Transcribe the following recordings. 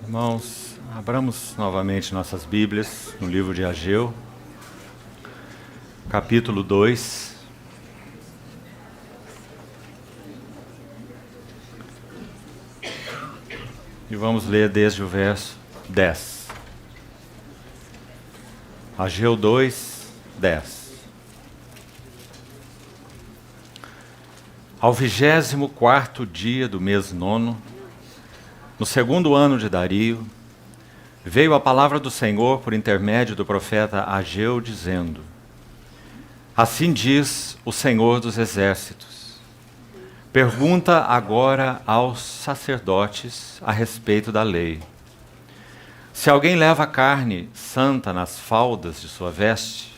Irmãos, abramos novamente nossas Bíblias no livro de Ageu, capítulo 2. E vamos ler desde o verso 10. Ageu 2, 10. Ao 24º dia do mês nono, no segundo ano de Dario, veio a palavra do Senhor por intermédio do profeta Ageu, dizendo: Assim diz o Senhor dos Exércitos: pergunta agora aos sacerdotes a respeito da lei. Se alguém leva carne santa nas faldas de sua veste,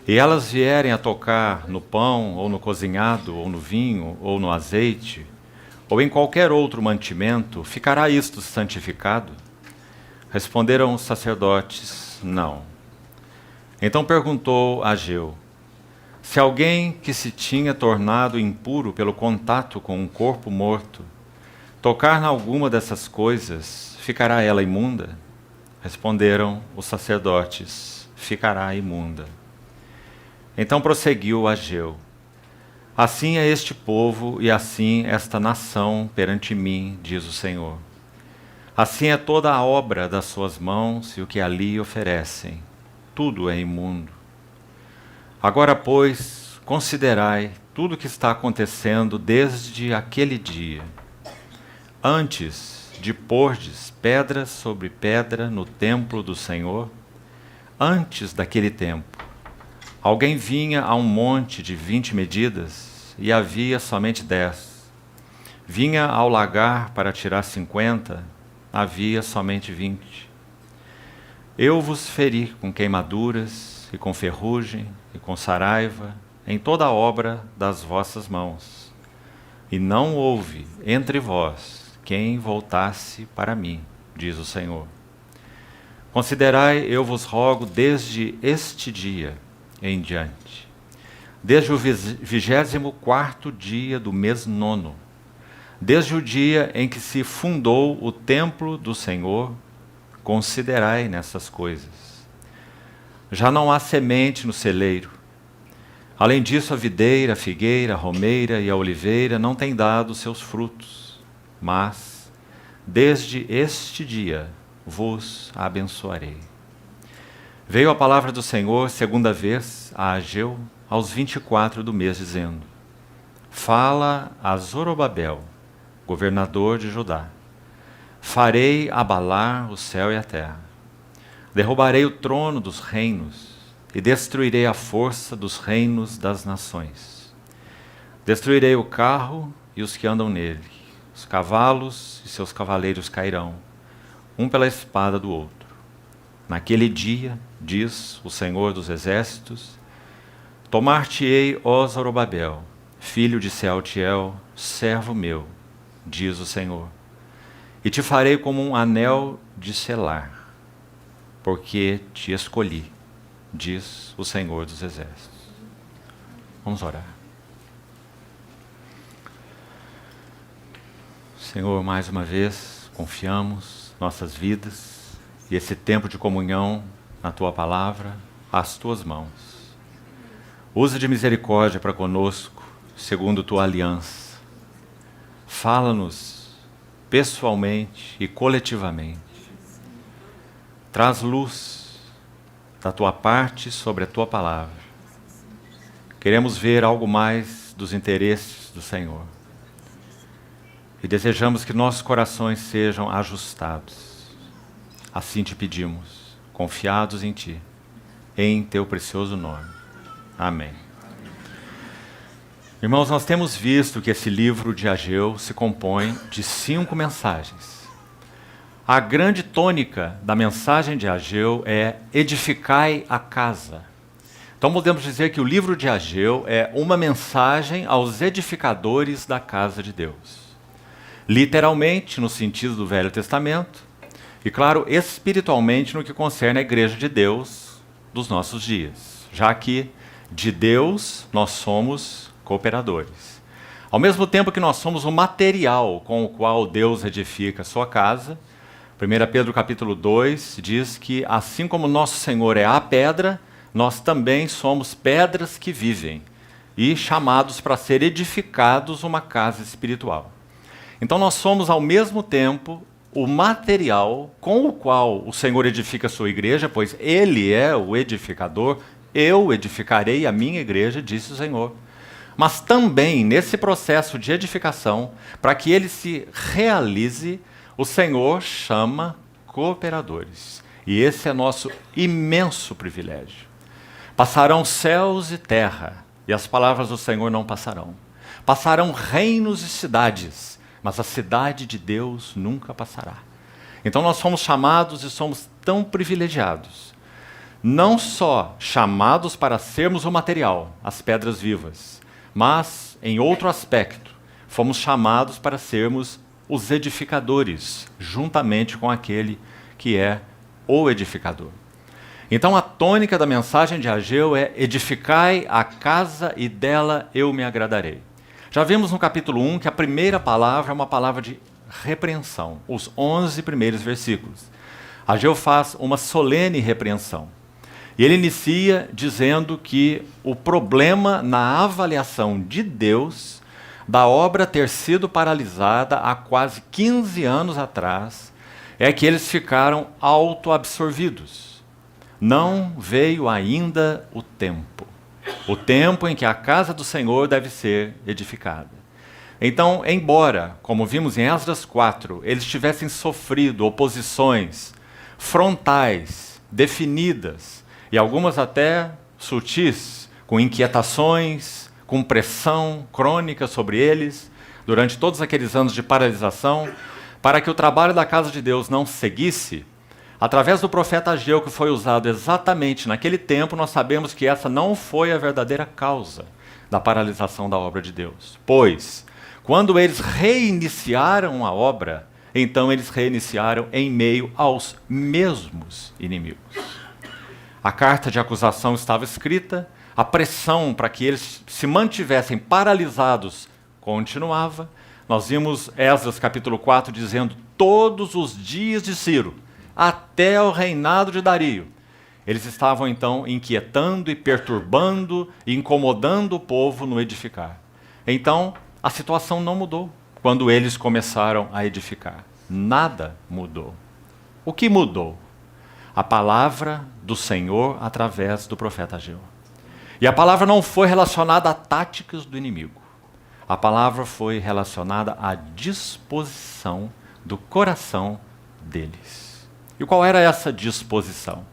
e elas vierem a tocar no pão, ou no cozinhado, ou no vinho, ou no azeite, ou em qualquer outro mantimento, ficará isto santificado? Responderam os sacerdotes: não. Então perguntou Ageu: se alguém que se tinha tornado impuro pelo contato com um corpo morto tocar em alguma dessas coisas, ficará ela imunda? Responderam os sacerdotes: ficará imunda. Então prosseguiu Ageu: assim é este povo e assim esta nação perante mim, diz o Senhor. Assim é toda a obra das suas mãos e o que ali oferecem. Tudo é imundo. Agora, pois, considerai tudo o que está acontecendo desde aquele dia. Antes de pordes pedra sobre pedra no templo do Senhor, antes daquele tempo, alguém vinha a um monte de 20 medidas e havia somente 10. Vinha ao lagar para tirar 50, havia somente 20. Eu vos feri com queimaduras e com ferrugem e com saraiva em toda a obra das vossas mãos. E não houve entre vós quem voltasse para mim, diz o Senhor. Considerai, eu vos rogo, desde este dia em diante, desde o 24º dia do mês nono, desde o dia em que se fundou o templo do Senhor, considerai nessas coisas. Já não há semente no celeiro. Além disso, a videira, a figueira, a romeira e a oliveira não têm dado seus frutos, mas desde este dia vos abençoarei. Veio a palavra do Senhor segunda vez a Ageu aos 24 do mês, dizendo: fala a Zorobabel, governador de Judá: farei abalar o céu e a terra. Derrubarei o trono dos reinos e destruirei a força dos reinos das nações. Destruirei o carro e os que andam nele. Os cavalos e seus cavaleiros cairão, um pela espada do outro. Naquele dia, diz o Senhor dos Exércitos, tomar-te-ei, ó Zorobabel, filho de Sealtiel, servo meu, diz o Senhor, e te farei como um anel de selar, porque te escolhi, diz o Senhor dos Exércitos. Vamos orar. Senhor, mais uma vez, confiamos nossas vidas e esse tempo de comunhão na Tua Palavra às Tuas mãos. Usa de misericórdia para conosco, segundo Tua aliança. Fala-nos pessoalmente e coletivamente. Traz luz da Tua parte sobre a Tua Palavra. Queremos ver algo mais dos interesses do Senhor. E desejamos que nossos corações sejam ajustados. Assim te pedimos, confiados em Ti, em Teu precioso nome. Amém. Irmãos, nós temos visto que esse livro de Ageu se compõe de 5 mensagens. A grande tônica da mensagem de Ageu é: edificai a casa. Então podemos dizer que o livro de Ageu é uma mensagem aos edificadores da casa de Deus. Literalmente, no sentido do Velho Testamento, e, claro, espiritualmente no que concerne à Igreja de Deus dos nossos dias, já que de Deus nós somos cooperadores. Ao mesmo tempo que nós somos o material com o qual Deus edifica a sua casa, 1 Pedro capítulo 2 diz que assim como nosso Senhor é a pedra, nós também somos pedras que vivem e chamados para ser edificados uma casa espiritual. Então nós somos ao mesmo tempo o material com o qual o Senhor edifica a sua igreja, pois Ele é o edificador, eu edificarei a minha igreja, disse o Senhor. Mas também nesse processo de edificação, para que ele se realize, o Senhor chama cooperadores. E esse é nosso imenso privilégio. Passarão céus e terra, e as palavras do Senhor não passarão. Passarão reinos e cidades, mas a cidade de Deus nunca passará. Então nós somos chamados e somos tão privilegiados. Não só chamados para sermos o material, as pedras vivas, mas, em outro aspecto, fomos chamados para sermos os edificadores, juntamente com aquele que é o edificador. Então a tônica da mensagem de Ageu é: edificai a casa e dela eu me agradarei. Já vimos no capítulo 1 que a primeira palavra é uma palavra de repreensão, os 11 primeiros versículos. Ageu faz uma solene repreensão. E ele inicia dizendo que o problema na avaliação de Deus da obra ter sido paralisada há quase 15 anos atrás é que eles ficaram autoabsorvidos. Não veio ainda o tempo em que a casa do Senhor deve ser edificada. Então, embora, como vimos em Esdras 4, eles tivessem sofrido oposições frontais, definidas, e algumas até sutis, com inquietações, com pressão crônica sobre eles, durante todos aqueles anos de paralisação, para que o trabalho da casa de Deus não seguisse, através do profeta Ageu, que foi usado exatamente naquele tempo, nós sabemos que essa não foi a verdadeira causa da paralisação da obra de Deus. Pois, quando eles reiniciaram a obra, então eles reiniciaram em meio aos mesmos inimigos. A carta de acusação estava escrita, a pressão para que eles se mantivessem paralisados continuava. Nós vimos Esdras capítulo 4 dizendo: todos os dias de Ciro, até o reinado de Dario, eles estavam então inquietando e perturbando e incomodando o povo no edificar. Então, a situação não mudou quando eles começaram a edificar. Nada mudou. O que mudou? A palavra do Senhor através do profeta Ageu. E a palavra não foi relacionada a táticas do inimigo. A palavra foi relacionada à disposição do coração deles. E qual era essa disposição?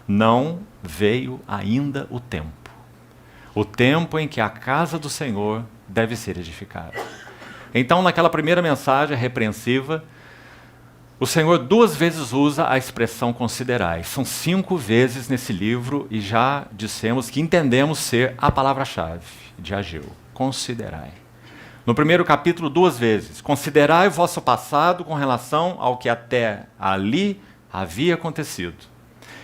Não veio ainda o tempo em que a casa do Senhor deve ser edificada. Então, naquela primeira mensagem repreensiva, o Senhor 2 vezes usa a expressão considerai. São 5 vezes nesse livro e já dissemos que entendemos ser a palavra-chave de Ageu. Considerai. No primeiro capítulo, 2 vezes. Considerai o vosso passado com relação ao que até ali havia acontecido.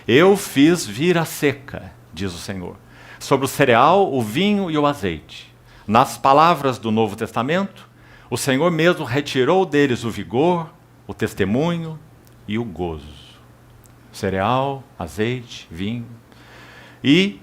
Eu fiz vir a seca, diz o Senhor, sobre o cereal, o vinho e o azeite. Nas palavras do Novo Testamento, o Senhor mesmo retirou deles o vigor, o testemunho e o gozo. Cereal, azeite, vinho. E,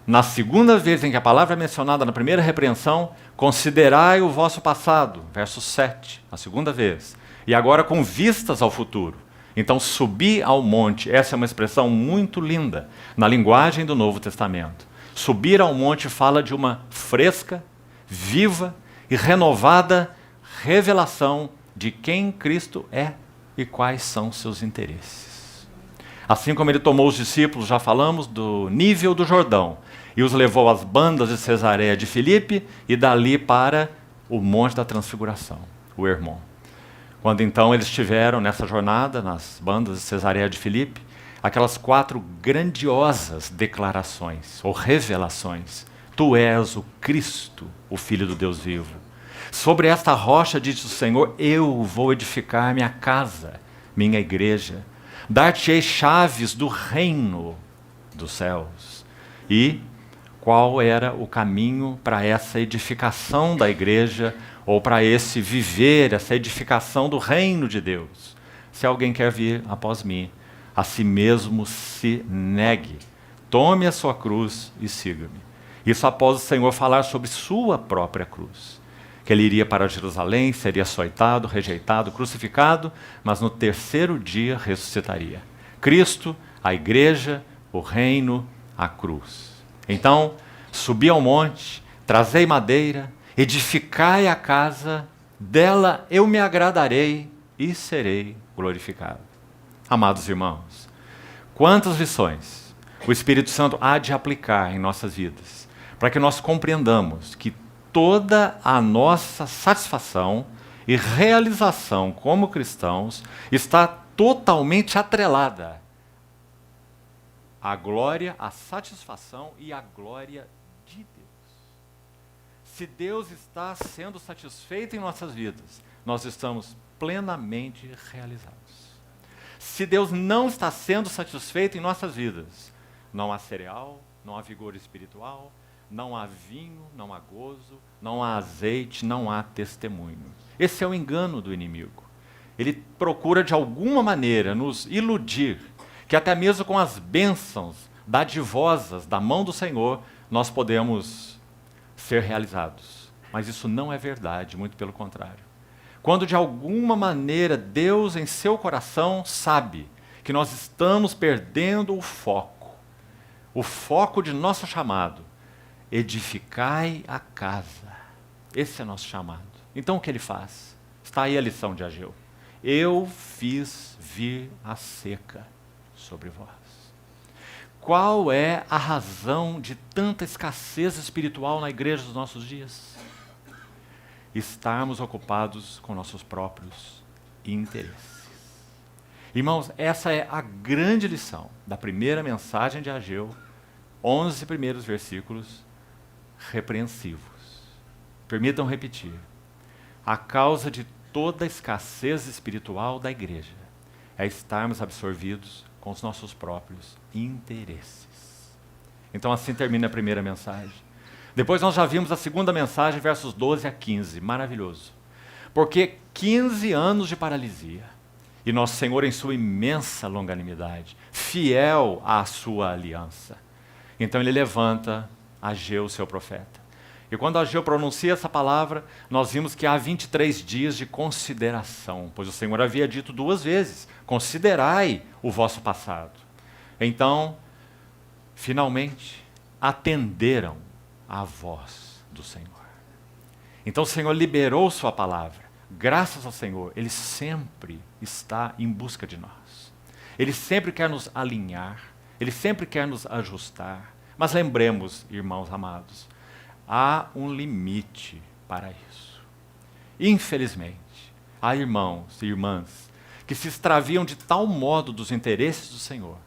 na segunda vez em que a palavra é mencionada na primeira repreensão, considerai o vosso passado, verso 7, a segunda vez. E agora com vistas ao futuro. Então, subir ao monte, essa é uma expressão muito linda na linguagem do Novo Testamento. Subir ao monte fala de uma fresca, viva e renovada revelação de quem Cristo é e quais são seus interesses. Assim como ele tomou os discípulos, já falamos, do nível do Jordão, e os levou às bandas de Cesareia de Filipe, e dali para o Monte da Transfiguração, o Hermon. Quando então eles estiveram nessa jornada, nas bandas de Cesareia de Filipe, aquelas 4 grandiosas declarações, ou revelações. Tu és o Cristo, o Filho do Deus vivo. Sobre esta rocha, diz o Senhor, eu vou edificar minha casa, minha igreja. Dar-te-ei chaves do reino dos céus. E qual era o caminho para essa edificação da igreja, ou para esse viver, essa edificação do reino de Deus? se alguém quer vir após mim, a si mesmo se negue, tome a sua cruz e siga-me. Isso após o Senhor falar sobre sua própria cruz, que ele iria para Jerusalém, seria açoitado, rejeitado, crucificado, mas no terceiro dia ressuscitaria. Cristo, a igreja, o reino, a cruz. Então, subi ao monte, trazei madeira, edificai a casa, dela eu me agradarei e serei glorificado. Amados irmãos, quantas lições o Espírito Santo há de aplicar em nossas vidas, para que nós compreendamos que toda a nossa satisfação e realização como cristãos está totalmente atrelada à glória, à satisfação e à glória de Deus. Se Deus está sendo satisfeito em nossas vidas, nós estamos plenamente realizados. Se Deus não está sendo satisfeito em nossas vidas, não há cereal, não há vigor espiritual, não há vinho, não há gozo, não há azeite, não há testemunho. Esse é o engano do inimigo. Ele procura de alguma maneira nos iludir, que até mesmo com as bênçãos dadivosas da mão do Senhor, nós podemos ser realizados. Mas isso não é verdade, muito pelo contrário. Quando de alguma maneira Deus em seu coração sabe que nós estamos perdendo o foco de nosso chamado, edificai a casa. Esse é nosso chamado. Então o que ele faz? Está aí a lição de Ageu. Eu fiz vir a seca sobre vós. Qual é a razão de tanta escassez espiritual na igreja dos nossos dias? Estarmos ocupados com nossos próprios interesses. Irmãos, essa é a grande lição da primeira mensagem de Ageu, 11 primeiros versículos repreensivos. Permitam repetir. A causa de toda a escassez espiritual da igreja é estarmos absorvidos com os nossos próprios interesses. Então assim termina a primeira mensagem. Depois nós já vimos a segunda mensagem, versos 12 a 15. Maravilhoso. Porque 15 anos de paralisia, e nosso Senhor em sua imensa longanimidade, fiel à sua aliança. Então ele levanta Ageu, seu profeta. E quando Ageu pronuncia essa palavra, nós vimos que há 23 dias de consideração, pois o Senhor havia dito 2 vezes, considerai o vosso passado. Então, finalmente, atenderam a voz do Senhor. Então o Senhor liberou sua palavra. Graças ao Senhor, Ele sempre está em busca de nós. Ele sempre quer nos alinhar, Ele sempre quer nos ajustar. Mas lembremos, irmãos amados, há um limite para isso. Infelizmente, há irmãos e irmãs que se extraviam de tal modo dos interesses do Senhor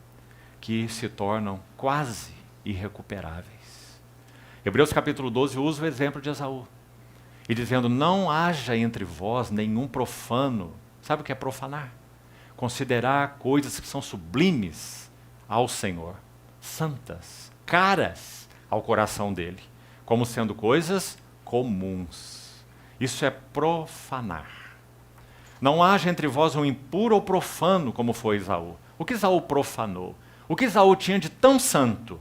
que se tornam quase irrecuperáveis. Hebreus capítulo 12 usa o exemplo de Esaú. E dizendo, não haja entre vós nenhum profano. Sabe o que é profanar? Considerar coisas que são sublimes ao Senhor, santas, caras ao coração dele, como sendo coisas comuns. Isso é profanar. Não haja entre vós um impuro ou profano, como foi Esaú. O que Esaú profanou? O que Esaú tinha de tão santo?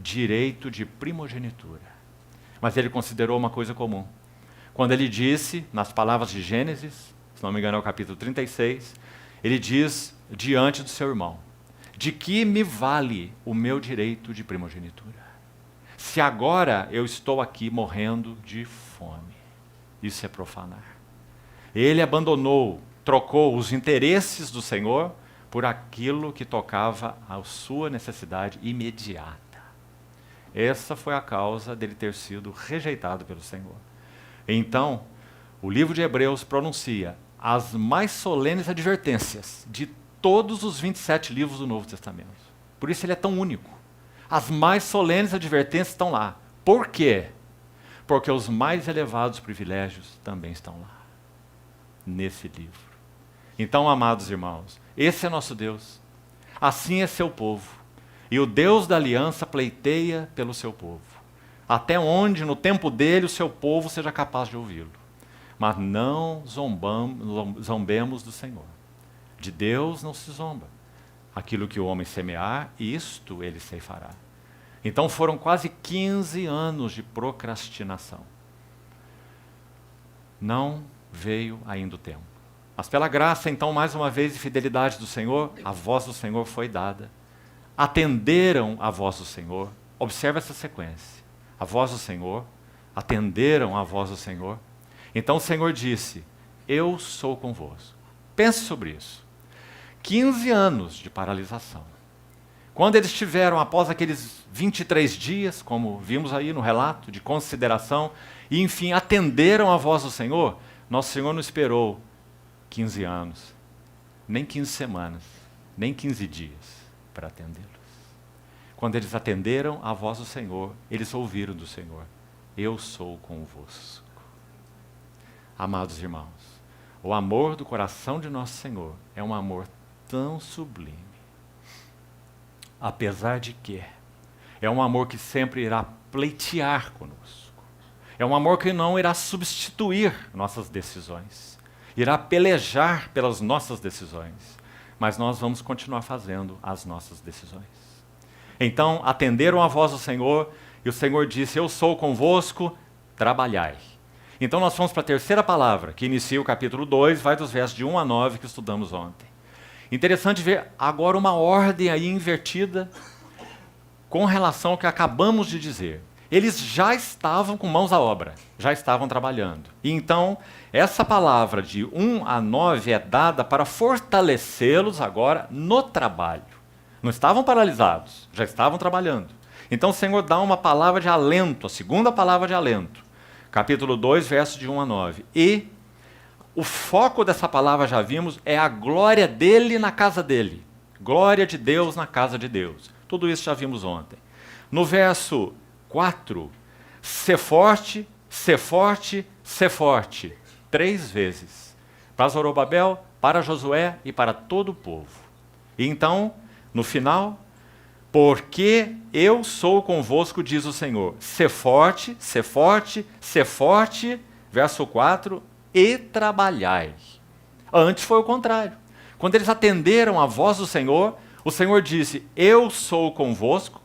Direito de primogenitura. Mas ele considerou uma coisa comum. Quando ele disse, nas palavras de Gênesis, se não me engano é o capítulo 36, ele diz diante do seu irmão, de que me vale o meu direito de primogenitura? Se agora eu estou aqui morrendo de fome. Isso é profanar. Ele abandonou, trocou os interesses do Senhor por aquilo que tocava à sua necessidade imediata. Essa foi a causa dele ter sido rejeitado pelo Senhor. Então, o livro de Hebreus pronuncia as mais solenes advertências de todos os 27 livros do Novo Testamento. Por isso ele é tão único. As mais solenes advertências estão lá. Por quê? Porque os mais elevados privilégios também estão lá, nesse livro. Então, amados irmãos, esse é nosso Deus. Assim é seu povo. E o Deus da aliança pleiteia pelo seu povo, até onde no tempo dele o seu povo seja capaz de ouvi-lo. Mas não zombemos do Senhor. De Deus não se zomba. Aquilo que o homem semear, isto ele ceifará. Então foram quase 15 anos de procrastinação. Não veio ainda o tempo. Mas pela graça, então, mais uma vez, e fidelidade do Senhor, a voz do Senhor foi dada. Atenderam a voz do Senhor. Observe essa sequência. A voz do Senhor, atenderam a voz do Senhor. Então o Senhor disse, eu sou convosco. Pense sobre isso. 15 anos de paralisação. Quando eles tiveram, após aqueles 23 dias, como vimos aí no relato, de consideração, e enfim, atenderam a voz do Senhor, nosso Senhor não esperou 15 anos, nem 15 semanas, nem 15 dias para atendê-los. Quando eles atenderam a voz do Senhor, eles ouviram do Senhor, eu sou convosco. Amados irmãos, o amor do coração de nosso Senhor é um amor tão sublime, apesar de que é um amor que sempre irá pleitear conosco. É um amor que não irá substituir nossas decisões, irá pelejar pelas nossas decisões, mas nós vamos continuar fazendo as nossas decisões. Então, atenderam a voz do Senhor, e o Senhor disse, eu sou convosco, trabalhai. Então nós vamos para a terceira palavra, que inicia o capítulo 2, vai dos versos de 1 a 9, que estudamos ontem. Interessante ver agora uma ordem aí invertida com relação ao que acabamos de dizer. Eles já estavam com mãos à obra, já estavam trabalhando. E então, essa palavra de 1 a 9 é dada para fortalecê-los agora no trabalho. Não estavam paralisados, já estavam trabalhando. Então o Senhor dá uma palavra de alento, a segunda palavra de alento. Capítulo 2, versos de 1 a 9. E o foco dessa palavra, já vimos, é a glória dele na casa dele. Glória de Deus na casa de Deus. Tudo isso já vimos ontem. No verso 4, ser forte, ser forte, ser forte. 3 vezes. Para Zorobabel, para Josué e para todo o povo. E então, no final, porque eu sou convosco, diz o Senhor. Ser forte, ser forte, ser forte. Verso 4, e trabalhai. Antes foi o contrário. Quando eles atenderam a voz do Senhor, o Senhor disse, eu sou convosco,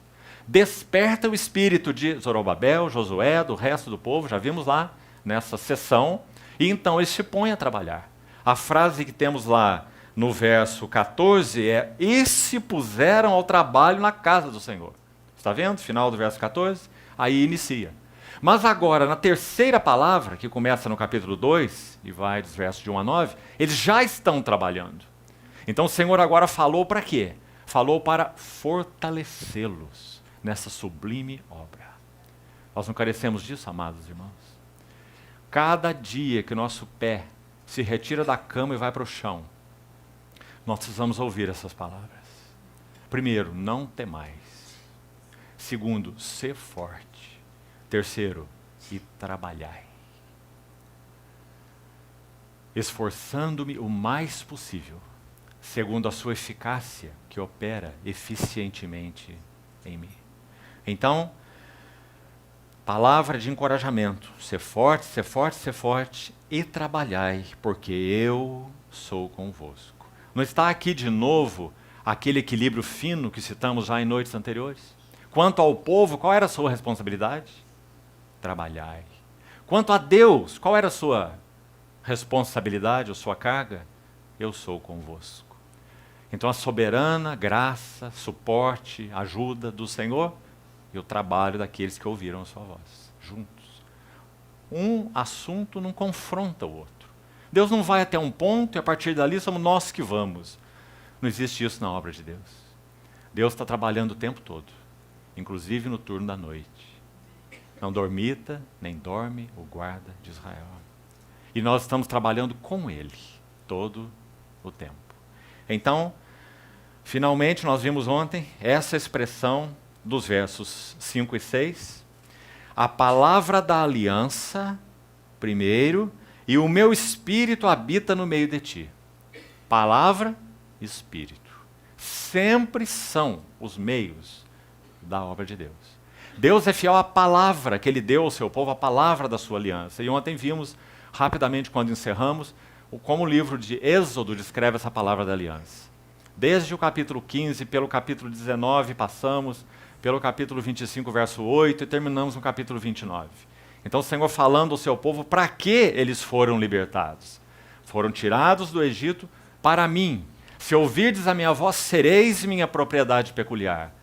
desperta o espírito de Zorobabel, Josué, do resto do povo, já vimos lá nessa sessão, e então eles se põem a trabalhar. A frase que temos lá no verso 14 é, e se puseram ao trabalho na casa do Senhor. Está vendo? Final do verso 14, aí inicia. Mas agora, na terceira palavra, que começa no capítulo 2, e vai dos versos de 1 a 9, eles já estão trabalhando. Então o Senhor agora falou para quê? Falou para fortalecê-los nessa sublime obra. Nós não carecemos disso, amados irmãos? Cada dia que o nosso pé se retira da cama e vai para o chão, nós precisamos ouvir essas palavras. Primeiro, não temais. Segundo, ser forte. Terceiro, e trabalhai. Esforçando-me o mais possível, segundo a sua eficácia, que opera eficientemente em mim. Então, palavra de encorajamento. Ser forte, ser forte, ser forte, e trabalhai, porque eu sou convosco. Não está aqui de novo aquele equilíbrio fino que citamos já em noites anteriores? Quanto ao povo, qual era a sua responsabilidade? Trabalhai. Quanto a Deus, qual era a sua responsabilidade, a sua carga? Eu sou convosco. Então a soberana graça, suporte, ajuda do Senhor e o trabalho daqueles que ouviram a sua voz, juntos. Um assunto não confronta o outro. Deus não vai até um ponto e a partir dali somos nós que vamos. Não existe isso na obra de Deus. Deus está trabalhando o tempo todo, inclusive no turno da noite. Não dormita, nem dorme o guarda de Israel. E nós estamos trabalhando com Ele todo o tempo. Então, finalmente, nós vimos ontem essa expressão dos versos 5 e 6. A palavra da aliança, primeiro, e o meu espírito habita no meio de ti. Palavra, espírito. Sempre são os meios da obra de Deus. Deus é fiel à palavra que Ele deu ao seu povo, a palavra da sua aliança. E ontem vimos, rapidamente quando encerramos, como o livro de Êxodo descreve essa palavra da aliança. Desde o capítulo 15, pelo capítulo 19, passamos pelo capítulo 25, verso 8, e terminamos no capítulo 29. Então o Senhor falando ao seu povo para que eles foram libertados. Foram tirados do Egito para mim. Se ouvirdes a minha voz, sereis minha propriedade peculiar.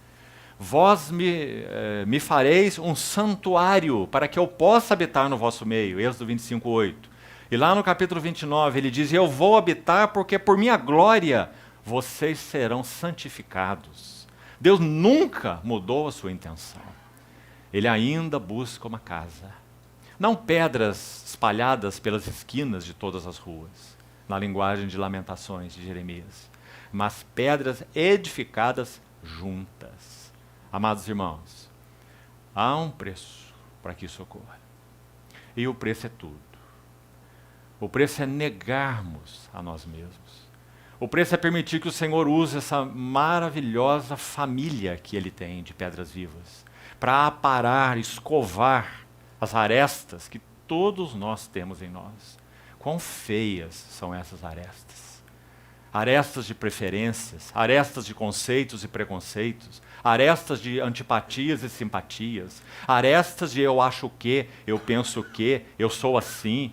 Vós me fareis um santuário para que eu possa habitar no vosso meio. Êxodo 25, 8. E lá no capítulo 29 ele diz, eu vou habitar porque por minha glória vocês serão santificados. Deus nunca mudou a sua intenção. Ele ainda busca uma casa. Não pedras espalhadas pelas esquinas de todas as ruas, na linguagem de Lamentações de Jeremias, mas pedras edificadas juntas. Amados irmãos, há um preço para que isso ocorra. E o preço é tudo. O preço é negarmos a nós mesmos. O preço é permitir que o Senhor use essa maravilhosa família que Ele tem de pedras vivas, para aparar, escovar as arestas que todos nós temos em nós. Quão feias são essas arestas. Arestas de preferências, arestas de conceitos e preconceitos, arestas de antipatias e simpatias, arestas de eu acho o quê, eu penso o quê, eu sou assim.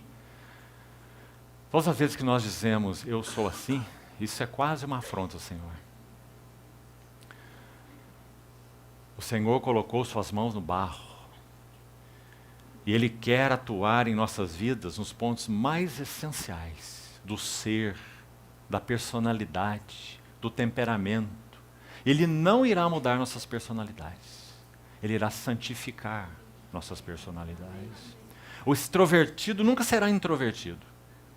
Todas as vezes que nós dizemos eu sou assim, isso é quase uma afronta ao Senhor. O Senhor colocou suas mãos no barro e Ele quer atuar em nossas vidas nos pontos mais essenciais do ser, da personalidade, do temperamento. Ele não irá mudar nossas personalidades. Ele irá santificar nossas personalidades. O extrovertido nunca será introvertido.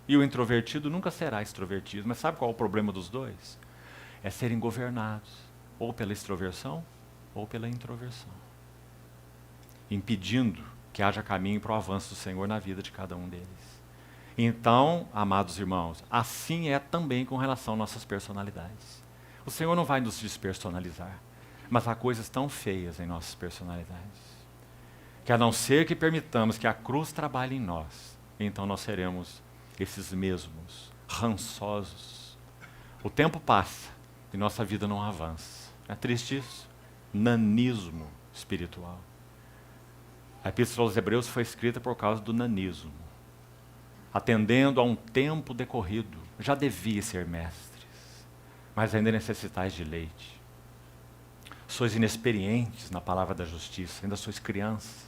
E o introvertido nunca será extrovertido. Mas sabe qual é o problema dos dois? É serem governados ou pela extroversão ou pela introversão, impedindo que haja caminho para o avanço do Senhor na vida de cada um deles. Então, amados irmãos, assim é também com relação às nossas personalidades. O Senhor não vai nos despersonalizar, mas há coisas tão feias em nossas personalidades, que a não ser que permitamos que a cruz trabalhe em nós, então nós seremos esses mesmos, rançosos. O tempo passa e nossa vida não avança. É triste isso? Nanismo espiritual. A Epístola aos Hebreus foi escrita por causa do nanismo. Atendendo a um tempo decorrido, já devia ser mestres, mas ainda necessitais de leite. Sois inexperientes na palavra da justiça, ainda sois crianças.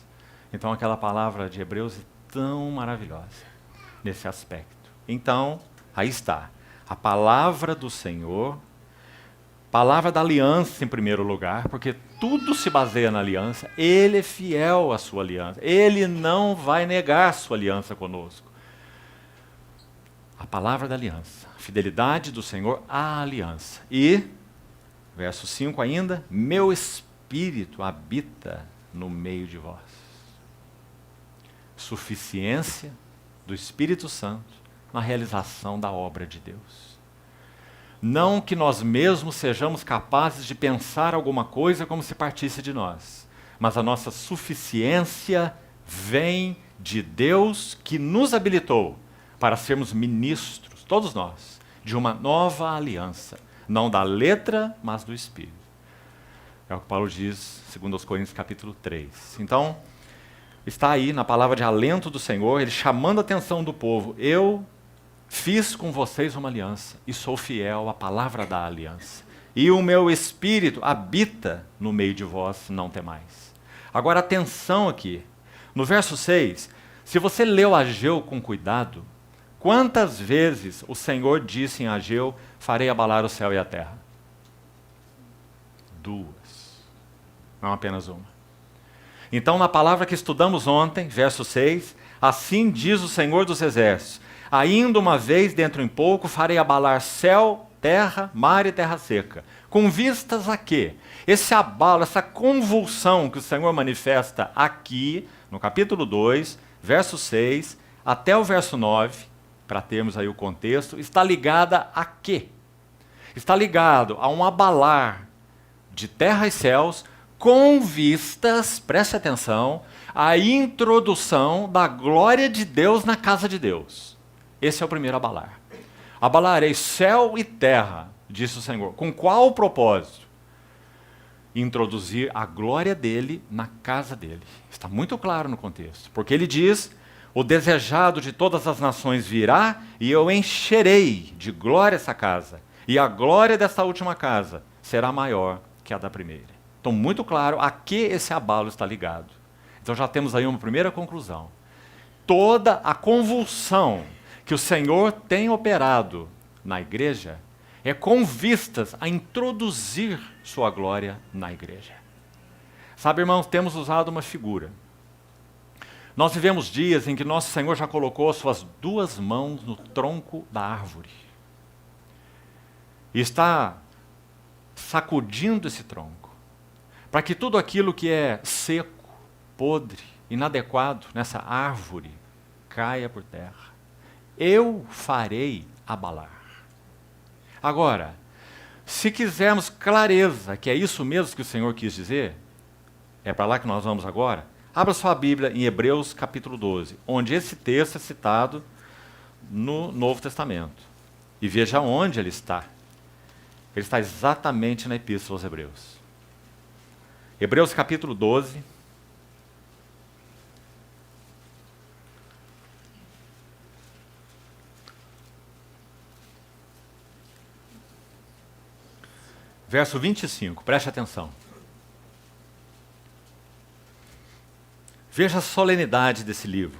Então aquela palavra de Hebreus é tão maravilhosa nesse aspecto. Então, aí está, a palavra do Senhor, palavra da aliança em primeiro lugar, porque tudo se baseia na aliança. Ele é fiel à sua aliança. Ele não vai negar a sua aliança conosco. A palavra da aliança, a fidelidade do Senhor à aliança. E, verso 5 ainda, meu espírito habita no meio de vós. Suficiência do Espírito Santo na realização da obra de Deus. Não que nós mesmos sejamos capazes de pensar alguma coisa como se partisse de nós, mas a nossa suficiência vem de Deus que nos habilitou para sermos ministros, todos nós, de uma nova aliança, não da letra, mas do Espírito. É o que Paulo diz, segundo aos Coríntios capítulo 3. Então, está aí na palavra de alento do Senhor, Ele chamando a atenção do povo. Eu fiz com vocês uma aliança e sou fiel à palavra da aliança. E o meu Espírito habita no meio de vós, não temais. Agora atenção aqui, no verso 6, se você leu Ageu com cuidado, quantas vezes o Senhor disse em Ageu, farei abalar o céu e a terra? 2, não apenas uma. Então, na palavra que estudamos ontem, verso 6, assim diz o Senhor dos Exércitos, ainda uma vez, dentro em pouco, farei abalar céu, terra, mar e terra seca. Com vistas a quê? Esse abalo, essa convulsão que o Senhor manifesta aqui, no capítulo 2, verso 6, até o verso 9, para termos aí o contexto, está ligada a quê? Está ligado a um abalar de terra e céus, com vistas, preste atenção, à introdução da glória de Deus na casa de Deus. Esse é o primeiro abalar. Abalarei céu e terra, disse o Senhor. Com qual propósito? Introduzir a glória dele na casa dele. Está muito claro no contexto. Porque ele diz: o desejado de todas as nações virá e eu encherei de glória essa casa. E a glória desta última casa será maior que a da primeira. Então, muito claro a que esse abalo está ligado. Então já temos aí uma primeira conclusão. Toda a convulsão que o Senhor tem operado na igreja é com vistas a introduzir sua glória na igreja. Sabe, irmãos, temos usado uma figura. Nós vivemos dias em que nosso Senhor já colocou suas duas mãos no tronco da árvore. E está sacudindo esse tronco, para que tudo aquilo que é seco, podre, inadequado nessa árvore caia por terra. Eu farei abalar. Agora, se quisermos clareza, que é isso mesmo que o Senhor quis dizer, é para lá que nós vamos agora, abra sua Bíblia em Hebreus capítulo 12, onde esse texto é citado no Novo Testamento. E veja onde ele está. Ele está exatamente na Epístola aos Hebreus. Hebreus capítulo 12. Verso 25, preste atenção. Veja a solenidade desse livro.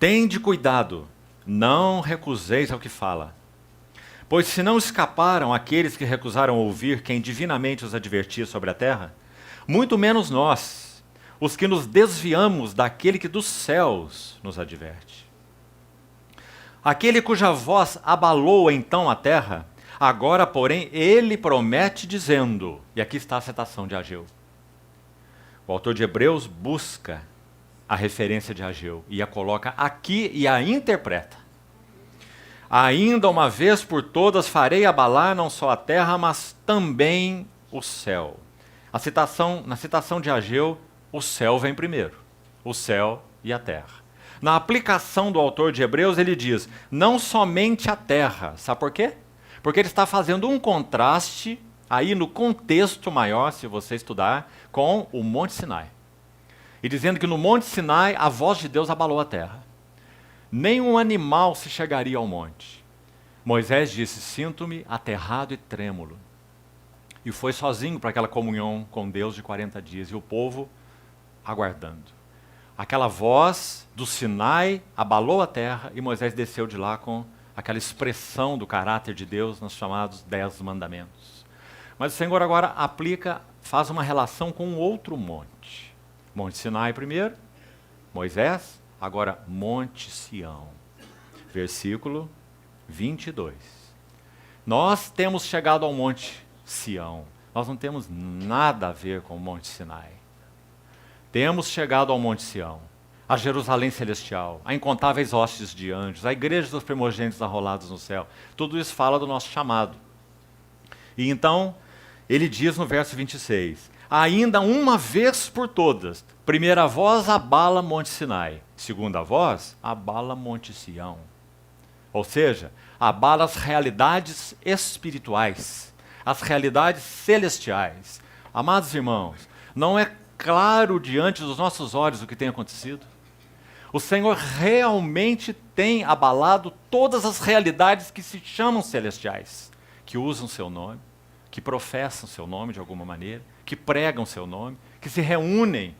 Tende cuidado, não recuseis ao que fala. Pois se não escaparam aqueles que recusaram ouvir quem divinamente os advertia sobre a terra, muito menos nós, os que nos desviamos daquele que dos céus nos adverte. Aquele cuja voz abalou então a terra, agora, porém, ele promete dizendo, e aqui está a citação de Ageu. O autor de Hebreus busca a referência de Ageu e a coloca aqui e a interpreta. Ainda uma vez por todas farei abalar não só a terra, mas também o céu. Na citação de Ageu, o céu vem primeiro. O céu e a terra. Na aplicação do autor de Hebreus, ele diz, não somente a terra. Sabe por quê? Porque ele está fazendo um contraste, aí no contexto maior, se você estudar, com o Monte Sinai. E dizendo que no Monte Sinai a voz de Deus abalou a terra. Nenhum animal se chegaria ao monte. Moisés disse, sinto-me aterrado e trêmulo. E foi sozinho para aquela comunhão com Deus de 40 dias, e o povo aguardando. Aquela voz do Sinai abalou a terra, e Moisés desceu de lá com aquela expressão do caráter de Deus nos chamados 10 mandamentos. Mas o Senhor agora aplica, faz uma relação com um outro monte. Monte Sinai primeiro, Moisés, agora Monte Sião. Versículo 22. Nós temos chegado ao Monte Sião. Nós não temos nada a ver com o Monte Sinai. Temos chegado ao Monte Sião, a Jerusalém celestial, a incontáveis hostes de anjos, a igreja dos primogênitos arrolados no céu. Tudo isso fala do nosso chamado. E então, ele diz no verso 26, ainda uma vez por todas, primeira voz abala Monte Sinai, segunda voz abala Monte Sião. Ou seja, abala as realidades espirituais, as realidades celestiais. Amados irmãos, não é claro diante dos nossos olhos o que tem acontecido? O Senhor realmente tem abalado todas as realidades que se chamam celestiais, que usam seu nome, que professam seu nome de alguma maneira, que pregam seu nome, que se reúnem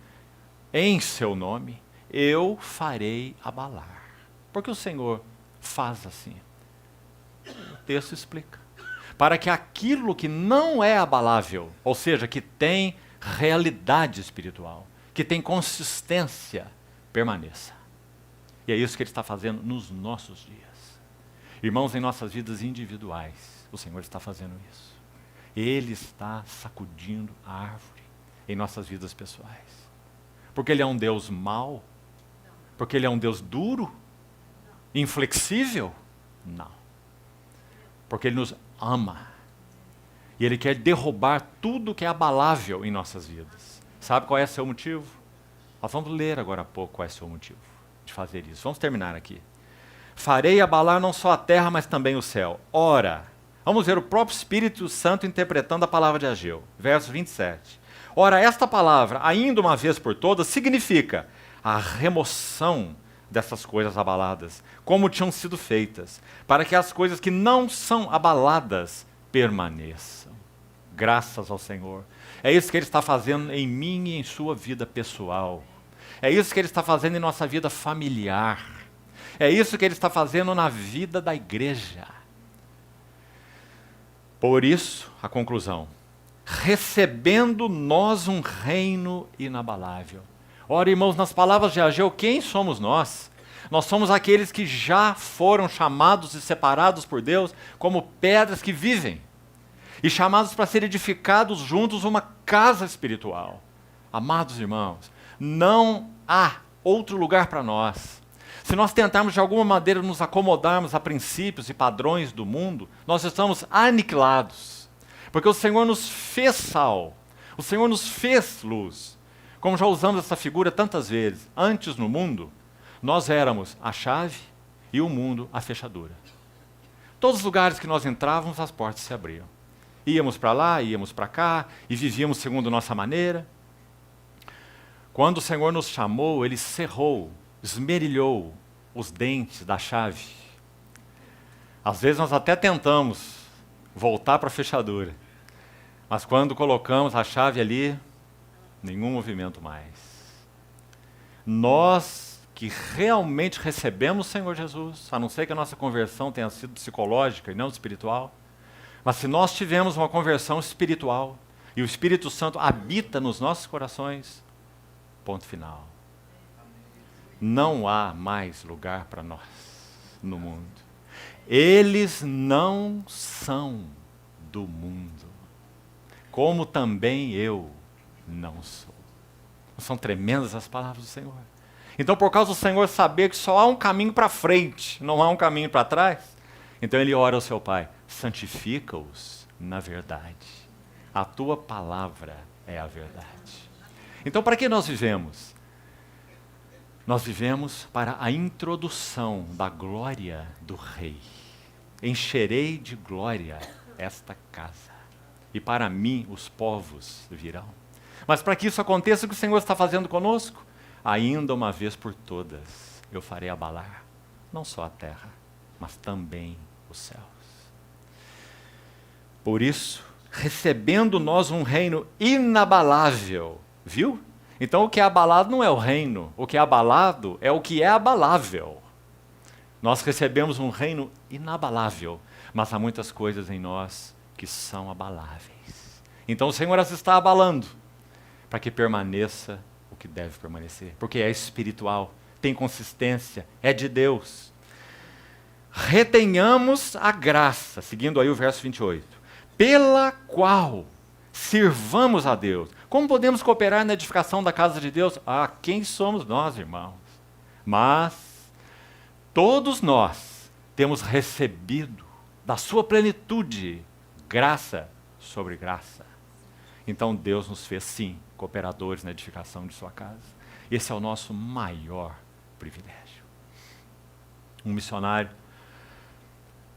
em seu nome. Eu farei abalar. Porque o Senhor faz assim. O texto explica. Para que aquilo que não é abalável, ou seja, que tem realidade espiritual, que tem consistência, permaneça. E é isso que ele está fazendo nos nossos dias. Irmãos, em nossas vidas individuais, o Senhor está fazendo isso. Ele está sacudindo a árvore em nossas vidas pessoais. Porque Ele é um Deus mau? Porque Ele é um Deus duro? Inflexível? Não. Porque Ele nos ama. E Ele quer derrubar tudo que é abalável em nossas vidas. Sabe qual é o seu motivo? Nós vamos ler agora há pouco qual é o seu motivo de fazer isso. Vamos terminar aqui. farei abalar não só a terra, mas também o céu. Ora, vamos ver o próprio Espírito Santo interpretando a palavra de Ageu, verso 27. Ora, esta palavra, ainda uma vez por todas, significa a remoção dessas coisas abaladas, como tinham sido feitas, para que as coisas que não são abaladas permaneçam. Graças ao Senhor. É isso que Ele está fazendo em mim e em sua vida pessoal. É isso que Ele está fazendo em nossa vida familiar. É isso que Ele está fazendo na vida da igreja. Por isso, a conclusão. Recebendo nós um reino inabalável. Ora, irmãos, nas palavras de Ageu, quem somos nós? Nós somos aqueles que já foram chamados e separados por Deus como pedras que vivem. E chamados para ser edificados juntos uma casa espiritual. Amados irmãos, não há outro lugar para nós. Se nós tentarmos de alguma maneira nos acomodarmos a princípios e padrões do mundo, nós estamos aniquilados. Porque o Senhor nos fez sal, o Senhor nos fez luz. Como já usamos essa figura tantas vezes, antes no mundo, nós éramos a chave e o mundo a fechadura. Todos os lugares que nós entrávamos, as portas se abriam. Íamos para lá, íamos para cá, e vivíamos segundo nossa maneira. Quando o Senhor nos chamou, Ele cerrou, esmerilhou os dentes da chave. Às vezes nós até tentamos voltar para a fechadura, mas quando colocamos a chave ali, nenhum movimento mais. Nós que realmente recebemos o Senhor Jesus, a não ser que a nossa conversão tenha sido psicológica e não espiritual, mas se nós tivemos uma conversão espiritual e o Espírito Santo habita nos nossos corações, ponto final. Não há mais lugar para nós no mundo. Eles não são do mundo, como também eu não sou. São tremendas as palavras do Senhor. Então, por causa do Senhor saber que só há um caminho para frente, não há um caminho para trás, então Ele ora ao seu Pai, santifica-os na verdade. A tua palavra é a verdade. Então, para que nós vivemos? Nós vivemos para a introdução da glória do Rei. Encherei de glória esta casa, e para mim os povos virão. Mas para que isso aconteça, o que o Senhor está fazendo conosco? Ainda uma vez por todas, eu farei abalar, não só a terra, mas também os céus. Por isso, recebendo nós um reino inabalável, viu? Então o que é abalado não é o reino, o que é abalado é o que é abalável. Nós recebemos um reino inabalável, mas há muitas coisas em nós que são abaláveis. Então o Senhor as está abalando, para que permaneça o que deve permanecer, porque é espiritual, tem consistência, é de Deus. Retenhamos a graça, seguindo aí o verso 28, pela qual sirvamos a Deus. Como podemos cooperar na edificação da casa de Deus? Ah, quem somos nós, irmãos? Mas todos nós temos recebido da sua plenitude graça sobre graça. Então Deus nos fez, sim, cooperadores na edificação de sua casa. Esse é o nosso maior privilégio. Um missionário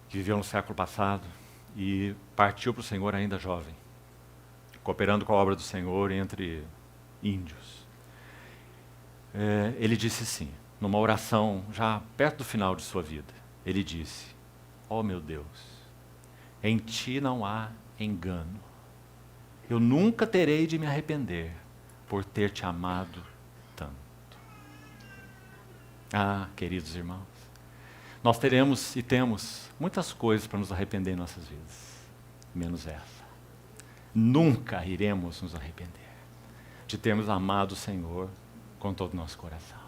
que viveu no século passado e partiu para o Senhor ainda jovem, cooperando com a obra do Senhor entre índios. Ele disse assim, numa oração já perto do final de sua vida, ele disse, ó meu Deus, em ti não há engano. Eu nunca terei de me arrepender por ter te amado tanto. Ah, queridos irmãos, nós teremos e temos muitas coisas para nos arrepender em nossas vidas, menos essa. Nunca iremos nos arrepender de termos amado o Senhor com todo o nosso coração.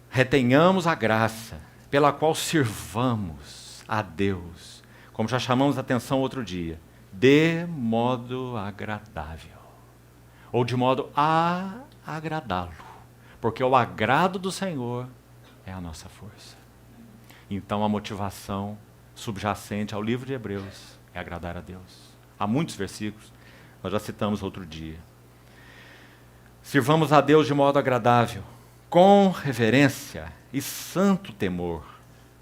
Retenhamos a graça pela qual sirvamos a Deus, como já chamamos a atenção outro dia, de modo agradável, ou de modo a agradá-lo, porque o agrado do Senhor é a nossa força. Então a motivação subjacente ao livro de Hebreus é agradar a Deus. Há muitos versículos, nós já citamos outro dia. Sirvamos a Deus de modo agradável, com reverência e santo temor,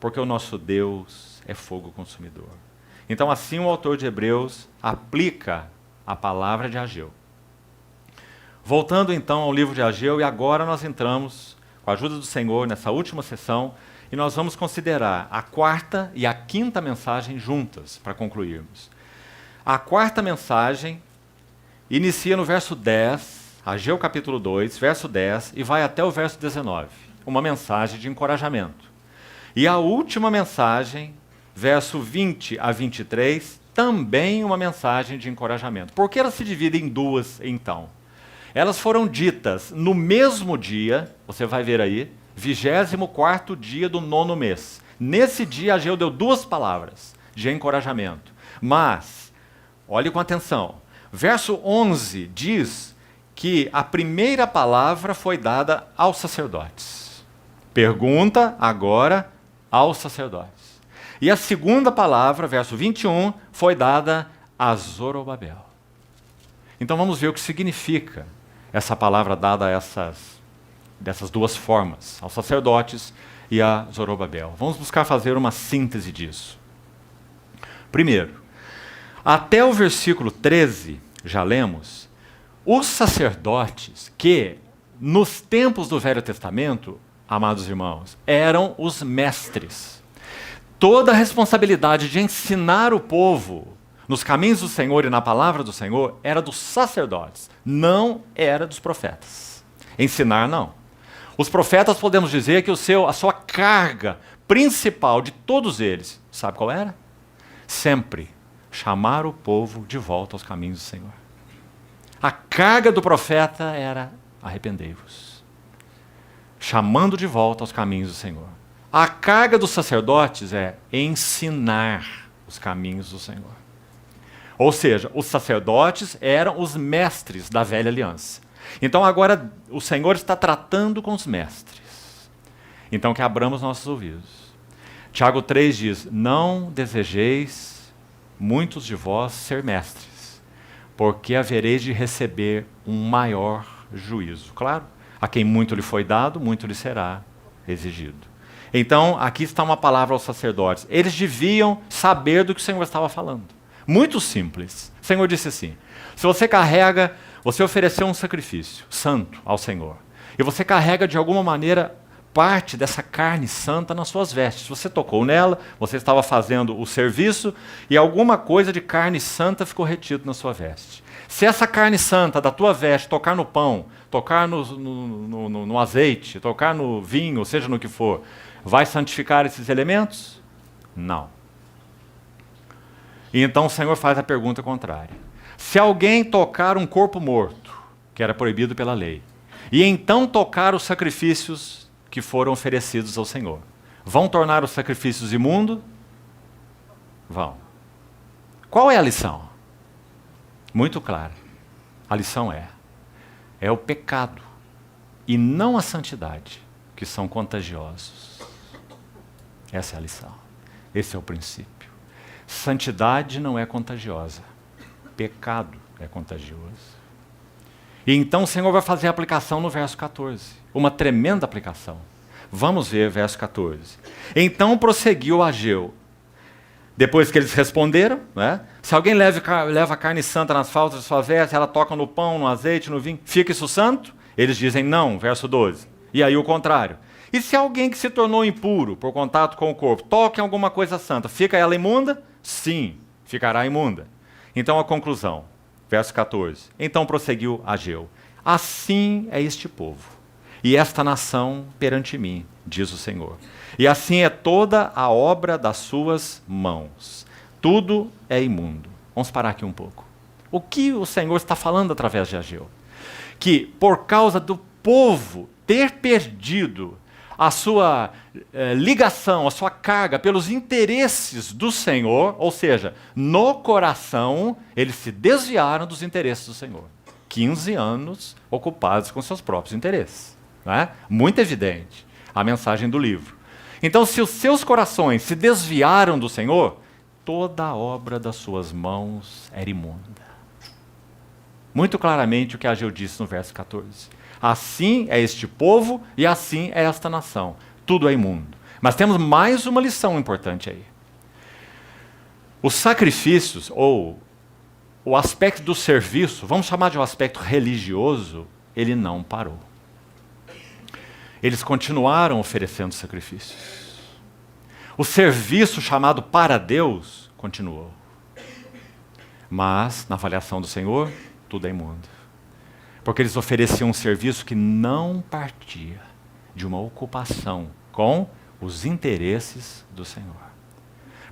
porque o nosso Deus é fogo consumidor. Então, assim o autor de Hebreus aplica a palavra de Ageu. Voltando então ao livro de Ageu, e agora nós entramos, com a ajuda do Senhor, nessa última sessão, e nós vamos considerar a quarta e a quinta mensagem juntas, para concluirmos. A quarta mensagem inicia no verso 10, Ageu capítulo 2, verso 10, e vai até o verso 19. Uma mensagem de encorajamento. E a última mensagem, verso 20 a 23, também uma mensagem de encorajamento. Por que elas se dividem em duas, então? Elas foram ditas no mesmo dia, você vai ver aí, 24º dia do 9º mês. Nesse dia, Ageu deu duas palavras de encorajamento. Mas, olhe com atenção, verso 11 diz que a primeira palavra foi dada aos sacerdotes. Pergunta agora aos sacerdotes. E a segunda palavra, verso 21, foi dada a Zorobabel. Então vamos ver o que significa essa palavra dada a dessas duas formas, aos sacerdotes e a Zorobabel. Vamos buscar fazer uma síntese disso. Primeiro, até o versículo 13, já lemos, os sacerdotes que, nos tempos do Velho Testamento, amados irmãos, eram os mestres. Toda a responsabilidade de ensinar o povo nos caminhos do Senhor e na palavra do Senhor era dos sacerdotes, não era dos profetas. Ensinar, não. Os profetas, podemos dizer que a sua carga principal de todos eles, sabe qual era? Sempre chamar o povo de volta aos caminhos do Senhor. A carga do profeta era arrependei-vos, chamando de volta aos caminhos do Senhor. A carga dos sacerdotes é ensinar os caminhos do Senhor. Ou seja, os sacerdotes eram os mestres da velha aliança. Então agora o Senhor está tratando com os mestres. Então que abramos nossos ouvidos. Tiago 3 diz, não desejeis muitos de vós ser mestres, porque havereis de receber um maior juízo. Claro, a quem muito lhe foi dado, muito lhe será exigido. Então aqui está uma palavra aos sacerdotes. Eles deviam saber do que o Senhor estava falando. Muito simples. O Senhor disse assim, se você ofereceu um sacrifício santo ao Senhor, e você carrega de alguma maneira parte dessa carne santa nas suas vestes. Você tocou nela, você estava fazendo o serviço, e alguma coisa de carne santa ficou retido na sua veste. Se essa carne santa da tua veste tocar no pão, tocar no azeite, tocar no vinho, seja no que for, vai santificar esses elementos? Não. E então o Senhor faz a pergunta contrária. Se alguém tocar um corpo morto, que era proibido pela lei, e então tocar os sacrifícios que foram oferecidos ao Senhor, vão tornar os sacrifícios imundos? Vão. Qual é a lição? Muito clara. A lição é o pecado e não a santidade que são contagiosos. Essa é a lição. Esse é o princípio. Santidade não é contagiosa. Pecado é contagioso. E então o Senhor vai fazer a aplicação no verso 14. Uma tremenda aplicação. Vamos ver verso 14. Então prosseguiu Ageu. Depois que eles responderam, né? Se alguém leva carne santa nas faltas de sua veste, ela toca no pão, no azeite, no vinho, fica isso santo? Eles dizem não, verso 12. E aí o contrário. E se alguém que se tornou impuro por contato com o corpo toca em alguma coisa santa, fica ela imunda? Sim, ficará imunda. Então a conclusão, verso 14. Então prosseguiu Ageu. Assim é este povo, e esta nação perante mim, diz o Senhor. E assim é toda a obra das suas mãos. Tudo é imundo. Vamos parar aqui um pouco. O que o Senhor está falando através de Ageu? Que por causa do povo ter perdido a sua ligação, a sua carga pelos interesses do Senhor, ou seja, no coração, eles se desviaram dos interesses do Senhor. 15 anos ocupados com seus próprios interesses. Não é? Muito evidente a mensagem do livro. Então, se os seus corações se desviaram do Senhor, toda a obra das suas mãos era imunda. muito claramente o que Ageu disse no verso 14. Assim é este povo e assim é esta nação. Tudo é imundo. Mas temos mais uma lição importante aí. Os sacrifícios, ou o aspecto do serviço, vamos chamar de um aspecto religioso, ele não parou. Eles continuaram oferecendo sacrifícios. O serviço chamado para Deus continuou. Mas, na avaliação do Senhor, tudo é imundo. Porque eles ofereciam um serviço que não partia de uma ocupação com os interesses do Senhor.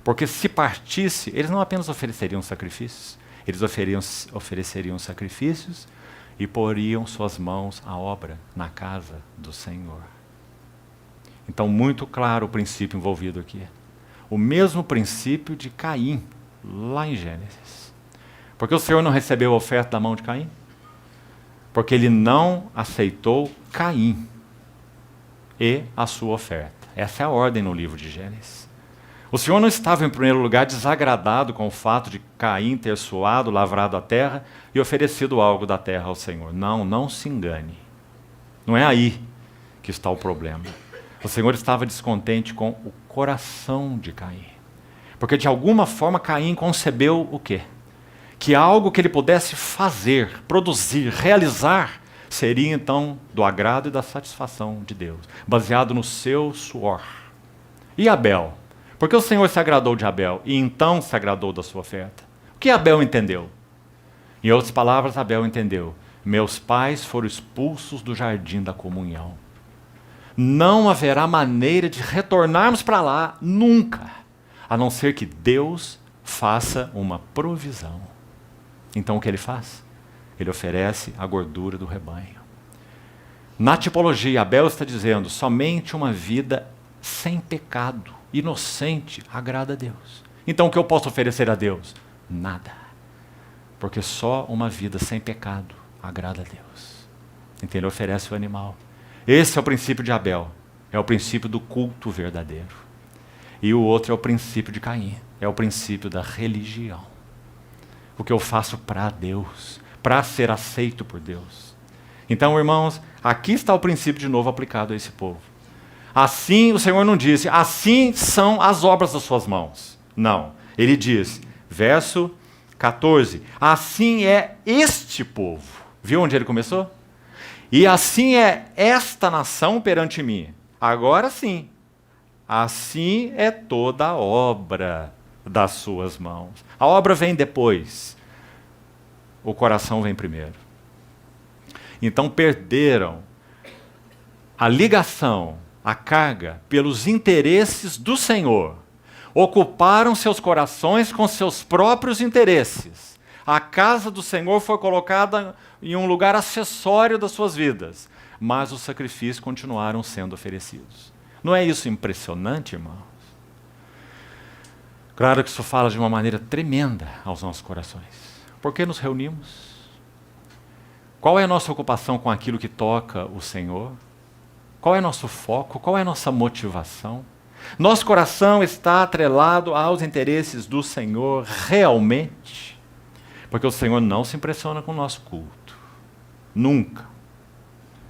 Porque se partisse, eles não apenas ofereceriam sacrifícios, eles ofereceriam sacrifícios e poriam suas mãos à obra na casa do Senhor. Então, muito claro o princípio envolvido aqui. O mesmo princípio de Caim, lá em Gênesis. Porque o Senhor não recebeu a oferta da mão de Caim? Porque ele não aceitou Caim e a sua oferta. Essa é a ordem no livro de Gênesis. O Senhor não estava, em primeiro lugar, desagradado com o fato de Caim ter suado, lavrado a terra e oferecido algo da terra ao Senhor. Não, não se engane. Não é aí que está o problema. O Senhor estava descontente com o coração de Caim. Porque, de alguma forma, Caim concebeu o quê? Que algo que ele pudesse fazer, produzir, realizar, seria, então, do agrado e da satisfação de Deus, baseado no seu suor. E Abel? Porque o Senhor se agradou de Abel e então se agradou da sua oferta. O que Abel entendeu? Em outras palavras, Abel entendeu: meus pais foram expulsos do jardim da comunhão. Não haverá maneira de retornarmos para lá nunca, a não ser que Deus faça uma provisão. Então o que ele faz? Ele oferece a gordura do rebanho. Na tipologia, Abel está dizendo: somente uma vida sem pecado, inocente, agrada a Deus. Então o que eu posso oferecer a Deus? Nada. Porque só uma vida sem pecado agrada a Deus. Então ele oferece o animal. Esse é o princípio de Abel. É o princípio do culto verdadeiro. E o outro é o princípio de Caim. É o princípio da religião. O que eu faço para Deus, para ser aceito por Deus. Então, irmãos, aqui está o princípio de novo aplicado a esse povo. Assim, o Senhor não disse, assim são as obras das suas mãos. Não. Ele diz, verso 14, assim é este povo. Viu onde ele começou? E assim é esta nação perante mim. Agora sim. Assim é toda a obra das suas mãos. A obra vem depois. O coração vem primeiro. Então perderam a ligação, a carga, pelos interesses do Senhor. Ocuparam seus corações com seus próprios interesses. A casa do Senhor foi colocada em um lugar acessório das suas vidas, mas os sacrifícios continuaram sendo oferecidos. Não é isso impressionante, irmãos? Claro que isso fala de uma maneira tremenda aos nossos corações. Por que nos reunimos? Qual é a nossa ocupação com aquilo que toca o Senhor? Qual é nosso foco? Qual é a nossa motivação? Nosso coração está atrelado aos interesses do Senhor realmente? Porque o Senhor não se impressiona com o nosso culto. Nunca.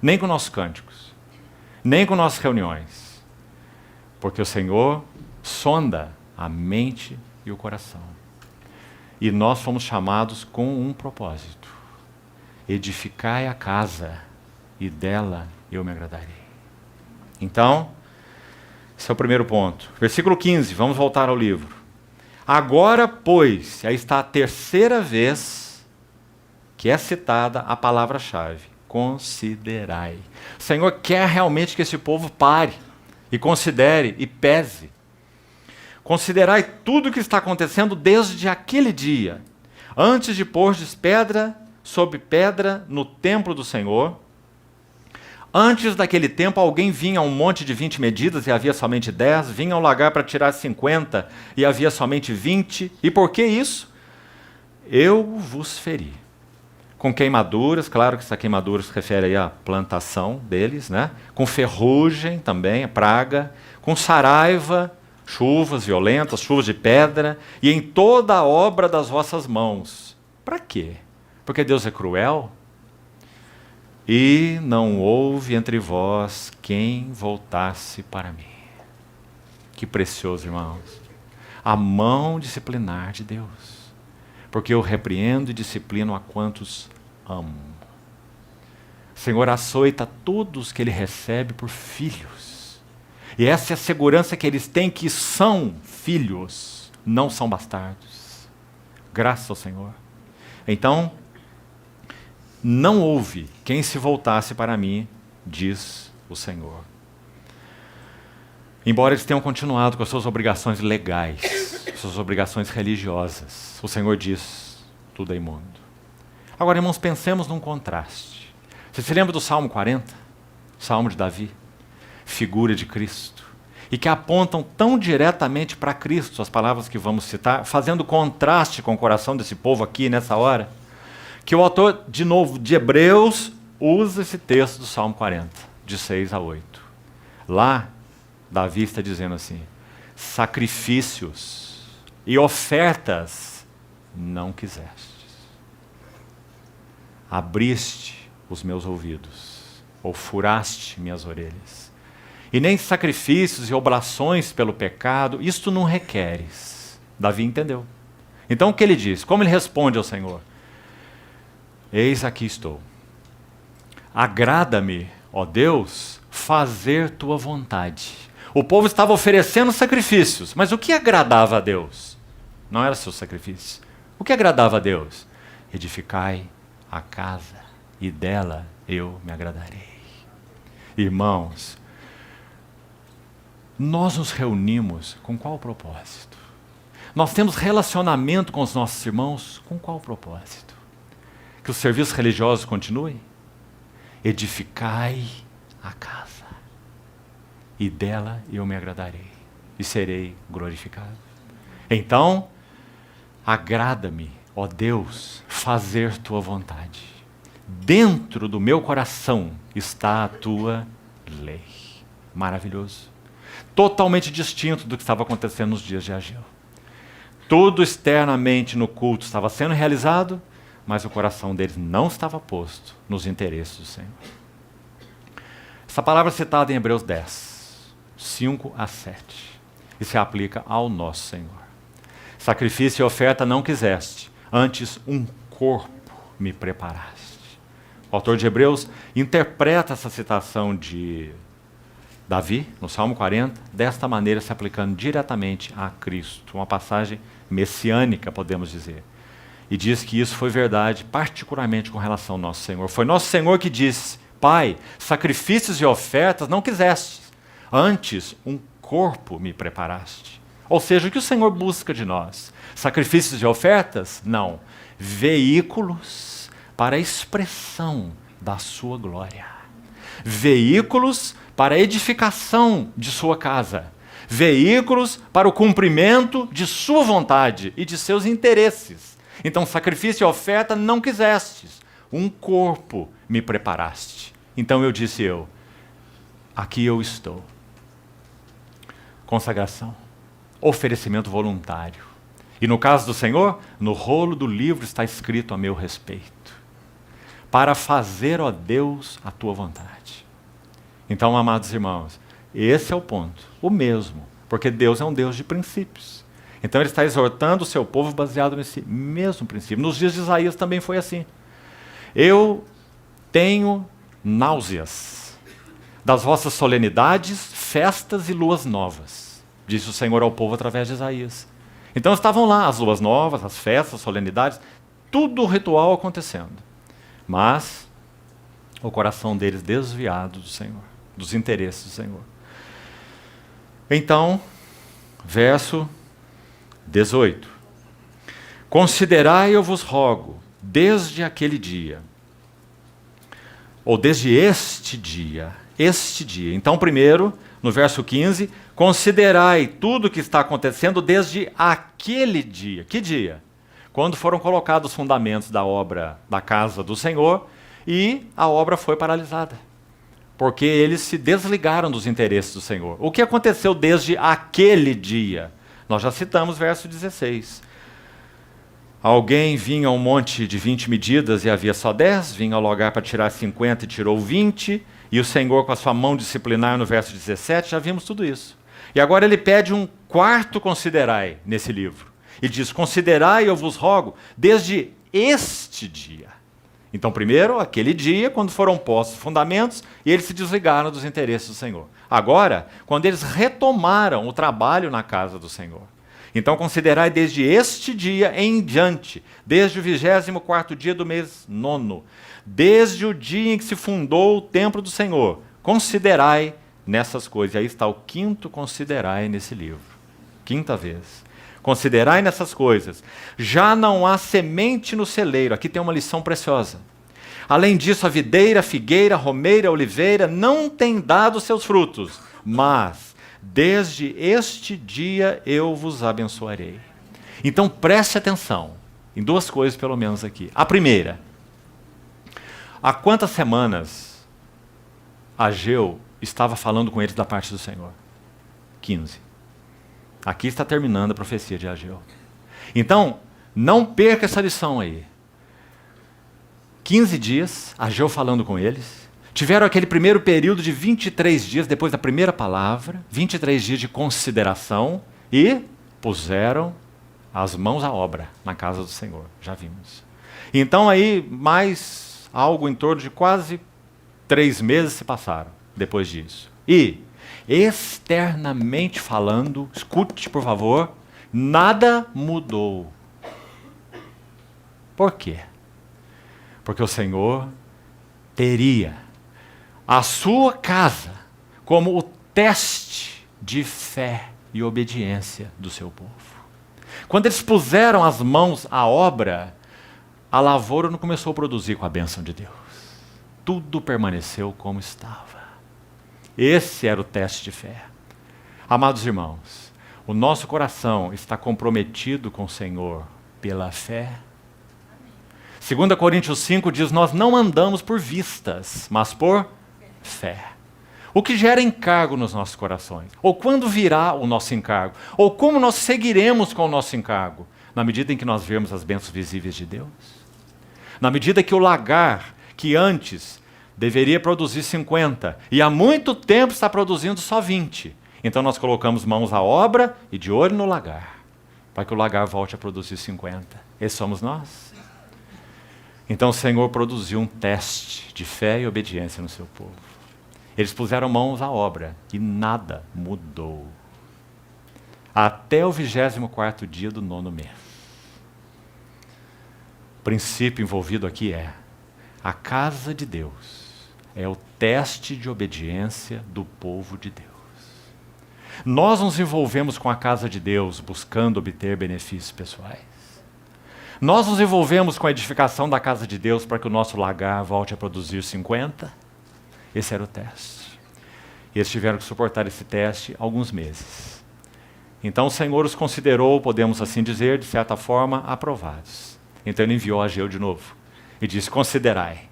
Nem com nossos cânticos. Nem com nossas reuniões. Porque o Senhor sonda a mente e o coração. E nós fomos chamados com um propósito: edificai a casa, e dela eu me agradarei. Então, esse é o primeiro ponto. Versículo 15, vamos voltar ao livro. Agora, pois, aí está a terceira vez que é citada a palavra-chave: considerai. O Senhor quer realmente que esse povo pare e considere e pese. Considerai tudo o que está acontecendo desde aquele dia, antes de pôrdes pedra sobre pedra no templo do Senhor. Antes daquele tempo, alguém vinha a um monte de 20 medidas e havia somente 10, vinha ao lagar para tirar 50 e havia somente 20. E por que isso? Eu vos feri. Com queimaduras, claro que essa queimadura se refere aí à plantação deles, né? Com ferrugem também, a praga, com saraiva, chuvas violentas, chuvas de pedra, e em toda a obra das vossas mãos. Para quê? Porque Deus é cruel? E não houve entre vós quem voltasse para mim. Que precioso, irmãos. A mão disciplinar de Deus. Porque eu repreendo e disciplino a quantos amo. O Senhor açoita todos que Ele recebe por filhos. E essa é a segurança que eles têm, que são filhos, não são bastardos. Graças ao Senhor. Então, não houve quem se voltasse para mim, diz o Senhor. Embora eles tenham continuado com as suas obrigações legais, suas obrigações religiosas, o Senhor diz, tudo é imundo. Agora, irmãos, pensemos num contraste. Você se lembra do Salmo 40? Salmo de Davi? Figura de Cristo. E que apontam tão diretamente para Cristo, as palavras que vamos citar, fazendo contraste com o coração desse povo aqui nessa hora, que o autor, de novo, de Hebreus, usa esse texto do Salmo 40, de 6 a 8. Lá, Davi está dizendo assim: sacrifícios e ofertas não quisestes. Abriste os meus ouvidos, ou furaste minhas orelhas. E nem sacrifícios e oblações pelo pecado, isto não requeres. Davi entendeu. Então o que ele diz? Como ele responde ao Senhor? Eis aqui estou. Agrada-me, ó Deus, fazer tua vontade. O povo estava oferecendo sacrifícios, mas o que agradava a Deus? Não era seu sacrifício. O que agradava a Deus? Edificai a casa, e dela eu me agradarei. Irmãos, nós nos reunimos com qual propósito? Nós temos relacionamento com os nossos irmãos com qual propósito? Que os serviços religiosos continuem? Edificai a casa, e dela eu me agradarei, e serei glorificado. Então, agrada-me, ó Deus, fazer tua vontade. Dentro do meu coração está a tua lei. Maravilhoso. Totalmente distinto do que estava acontecendo nos dias de Ageu. Tudo externamente no culto estava sendo realizado, mas o coração deles não estava posto nos interesses do Senhor. Essa palavra é citada em Hebreus 10, 5 a 7. E se aplica ao nosso Senhor. Sacrifício e oferta não quiseste, antes um corpo me preparaste. O autor de Hebreus interpreta essa citação de Davi, no Salmo 40, desta maneira, se aplicando diretamente a Cristo. Uma passagem messiânica, podemos dizer. E diz que isso foi verdade, particularmente com relação ao nosso Senhor. Foi nosso Senhor que disse: Pai, sacrifícios e ofertas não quiseste, antes um corpo me preparaste. Ou seja, o que o Senhor busca de nós? Sacrifícios e ofertas? Não. Veículos para a expressão da sua glória. Veículos para a edificação de sua casa. Veículos para o cumprimento de sua vontade e de seus interesses. Então, sacrifício e oferta não quisestes, um corpo me preparaste. Então eu disse aqui eu estou. Consagração, oferecimento voluntário. E no caso do Senhor, no rolo do livro está escrito a meu respeito. Para fazer, ó Deus, a tua vontade. Então, amados irmãos, esse é o ponto, o mesmo, porque Deus é um Deus de princípios. Então ele está exortando o seu povo baseado nesse mesmo princípio. Nos dias de Isaías também foi assim. Eu tenho náuseas das vossas solenidades, festas e luas novas, disse o Senhor ao povo através de Isaías. Então estavam lá as luas novas, as festas, as solenidades, tudo o ritual acontecendo. Mas o coração deles desviado do Senhor, dos interesses do Senhor. Então, verso 18. Considerai, eu vos rogo, desde aquele dia, ou desde este dia. Então, primeiro, no verso 15, considerai tudo o que está acontecendo desde aquele dia. Que dia? Quando foram colocados os fundamentos da obra da casa do Senhor e a obra foi paralisada. Porque eles se desligaram dos interesses do Senhor. O que aconteceu desde aquele dia? Nós já citamos verso 16. Alguém vinha a um monte de 20 medidas e havia só 10, vinha ao lugar para tirar 50 e tirou 20, e o Senhor com a sua mão disciplinar no verso 17, já vimos tudo isso. E agora ele pede um quarto considerai nesse livro. Ele diz, considerai, eu vos rogo, desde este dia. Então, primeiro, aquele dia, quando foram postos os fundamentos, e eles se desligaram dos interesses do Senhor. Agora, quando eles retomaram o trabalho na casa do Senhor. Então, considerai desde este dia em diante, desde o 24º dia do mês 9, desde o dia em que se fundou o templo do Senhor, considerai nessas coisas. E aí está o quinto considerai nesse livro. Quinta vez. Considerai nessas coisas. Já não há semente no celeiro. Aqui tem uma lição preciosa. Além disso, a videira, a figueira, a romeira, a oliveira não tem dado seus frutos, mas desde este dia eu vos abençoarei. Então preste atenção em duas coisas pelo menos aqui. A primeira, há quantas semanas Ageu estava falando com eles da parte do Senhor? 15. Aqui está terminando a profecia de Ageu. Então, não perca essa lição aí. 15 dias, Ageu falando com eles. Tiveram aquele primeiro período de 23 dias depois da primeira palavra, 23 dias de consideração e puseram as mãos à obra na casa do Senhor. Já vimos. Então aí mais algo em torno de quase 3 meses se passaram depois disso. E, externamente falando, escute por favor, nada mudou. Por quê? Porque o Senhor teria a sua casa como o teste de fé e obediência do seu povo. Quando eles puseram as mãos à obra, a lavoura não começou a produzir com a bênção de Deus. Tudo permaneceu como estava. Esse era o teste de fé. Amados irmãos, o nosso coração está comprometido com o Senhor pela fé. 2 Coríntios 5 diz, nós não andamos por vistas, mas por fé. O que gera encargo nos nossos corações? Ou quando virá o nosso encargo? Ou como nós seguiremos com o nosso encargo? Na medida em que nós vermos as bênçãos visíveis de Deus? Na medida que o lagar, que antes deveria produzir 50, e há muito tempo está produzindo só 20. Então nós colocamos mãos à obra e de olho no lagar, para que o lagar volte a produzir 50. Esses somos nós. Então o Senhor produziu um teste de fé e obediência no seu povo. Eles puseram mãos à obra e nada mudou. Até o 24º dia do 9º mês. O princípio envolvido aqui é, a casa de Deus é o teste de obediência do povo de Deus. Nós nos envolvemos com a casa de Deus buscando obter benefícios pessoais. Nós nos envolvemos com a edificação da casa de Deus para que o nosso lagar volte a produzir 50. Esse era o teste. E eles tiveram que suportar esse teste alguns meses. Então o Senhor os considerou, podemos assim dizer, de certa forma, aprovados. Então ele enviou Ageu de novo. E disse, considerai.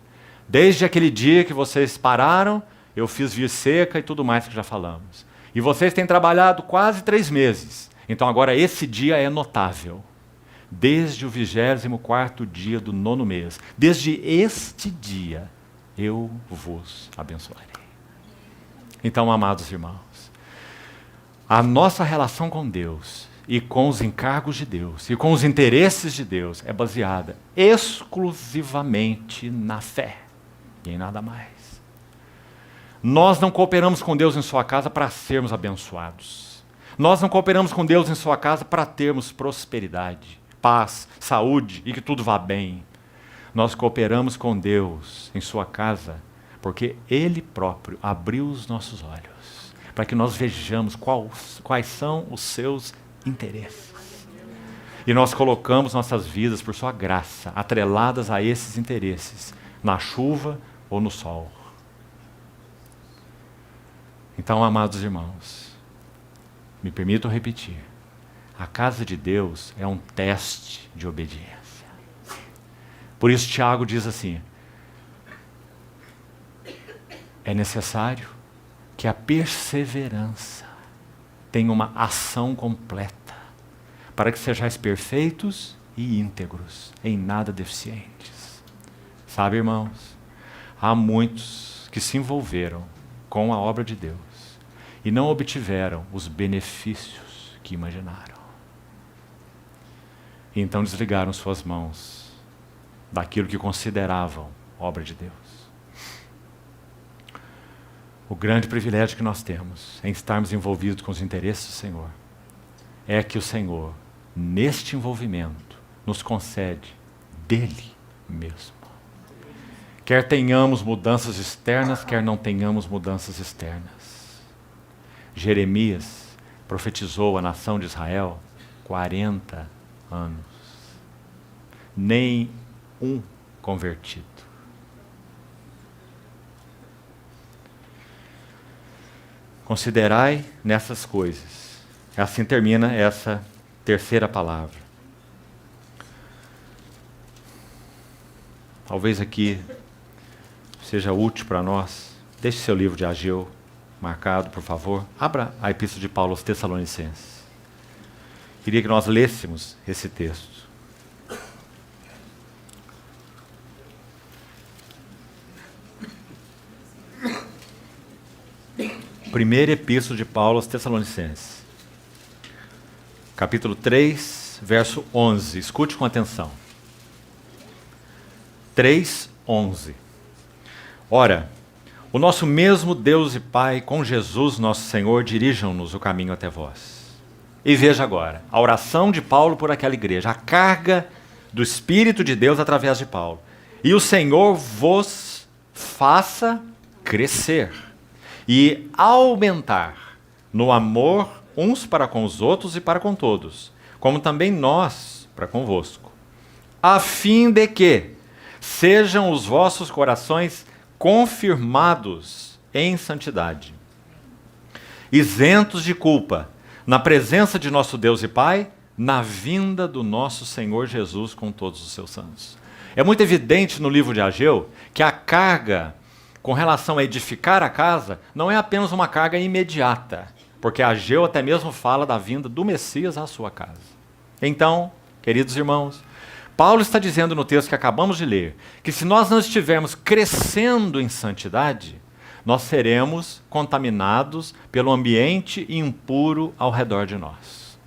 Desde aquele dia que vocês pararam, eu fiz vir seca e tudo mais que já falamos. E vocês têm trabalhado quase 3 meses. Então agora esse dia é notável. Desde o 24º dia do 9º mês. Desde este dia, eu vos abençoarei. Então, amados irmãos, a nossa relação com Deus e com os encargos de Deus e com os interesses de Deus é baseada exclusivamente na fé e em nada mais. Nós não cooperamos com Deus em sua casa para sermos abençoados. Nós não cooperamos com Deus em sua casa para termos prosperidade, paz, saúde e que tudo vá bem. Nós cooperamos com Deus em sua casa porque Ele próprio abriu os nossos olhos para que nós vejamos quais são os seus interesses. E nós colocamos nossas vidas por sua graça, atreladas a esses interesses, na chuva ou no sol. Então, amados irmãos, me permitam repetir. A casa de Deus é um teste de obediência. Por isso Tiago diz assim, é necessário que a perseverança tenha uma ação completa, para que sejais perfeitos e íntegros, em nada deficientes. Sabe, irmãos, há muitos que se envolveram com a obra de Deus e não obtiveram os benefícios que imaginaram. E então desligaram suas mãos daquilo que consideravam obra de Deus. O grande privilégio que nós temos em estarmos envolvidos com os interesses do Senhor é que o Senhor, neste envolvimento, nos concede dele mesmo. Quer tenhamos mudanças externas, quer não tenhamos mudanças externas. Jeremias profetizou a nação de Israel 40 anos. Nem um convertido. Considerai nessas coisas. Assim termina essa terceira palavra. Talvez aqui seja útil para nós. Deixe seu livro de Ageu marcado, por favor. Abra a Epístola de Paulo aos Tessalonicenses. Queria que nós lêssemos esse texto. Primeira Epístola de Paulo aos Tessalonicenses. Capítulo 3, verso 11. Escute com atenção. 3:11. Ora, o nosso mesmo Deus e Pai, com Jesus nosso Senhor, dirijam-nos o caminho até vós. E veja agora, a oração de Paulo por aquela igreja, a carga do Espírito de Deus através de Paulo. E o Senhor vos faça crescer e aumentar no amor uns para com os outros e para com todos, como também nós para convosco, a fim de que sejam os vossos corações confirmados em santidade, isentos de culpa, na presença de nosso Deus e Pai, na vinda do nosso Senhor Jesus com todos os seus santos. É muito evidente no livro de Ageu que a carga com relação a edificar a casa não é apenas uma carga imediata, porque Ageu até mesmo fala da vinda do Messias à sua casa. Então, queridos irmãos, Paulo está dizendo no texto que acabamos de ler, que se nós não estivermos crescendo em santidade, nós seremos contaminados pelo ambiente impuro ao redor de nós.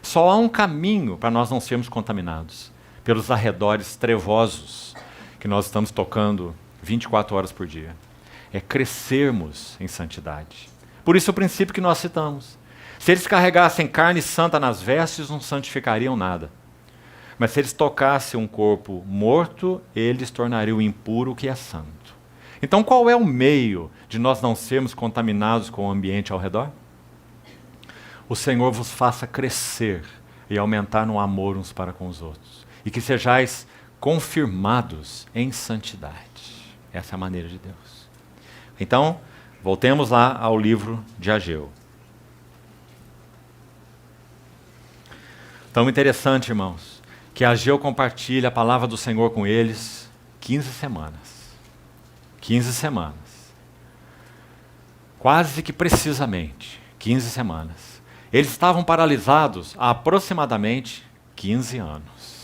Só há um caminho para nós não sermos contaminados, pelos arredores trevosos que nós estamos tocando 24 horas por dia. É crescermos em santidade. Por isso o princípio que nós citamos. Se eles carregassem carne santa nas vestes, não santificariam nada. Mas se eles tocassem um corpo morto, eles tornariam impuro o que é santo. Então qual é o meio de nós não sermos contaminados com o ambiente ao redor? O Senhor vos faça crescer e aumentar no amor uns para com os outros. E que sejais confirmados em santidade. Essa é a maneira de Deus. Então, voltemos lá ao livro de Ageu. Tão interessante, irmãos, que Ageu compartilha a palavra do Senhor com eles 15 semanas. 15 semanas. Quase que precisamente 15 semanas. Eles estavam paralisados há aproximadamente 15 anos.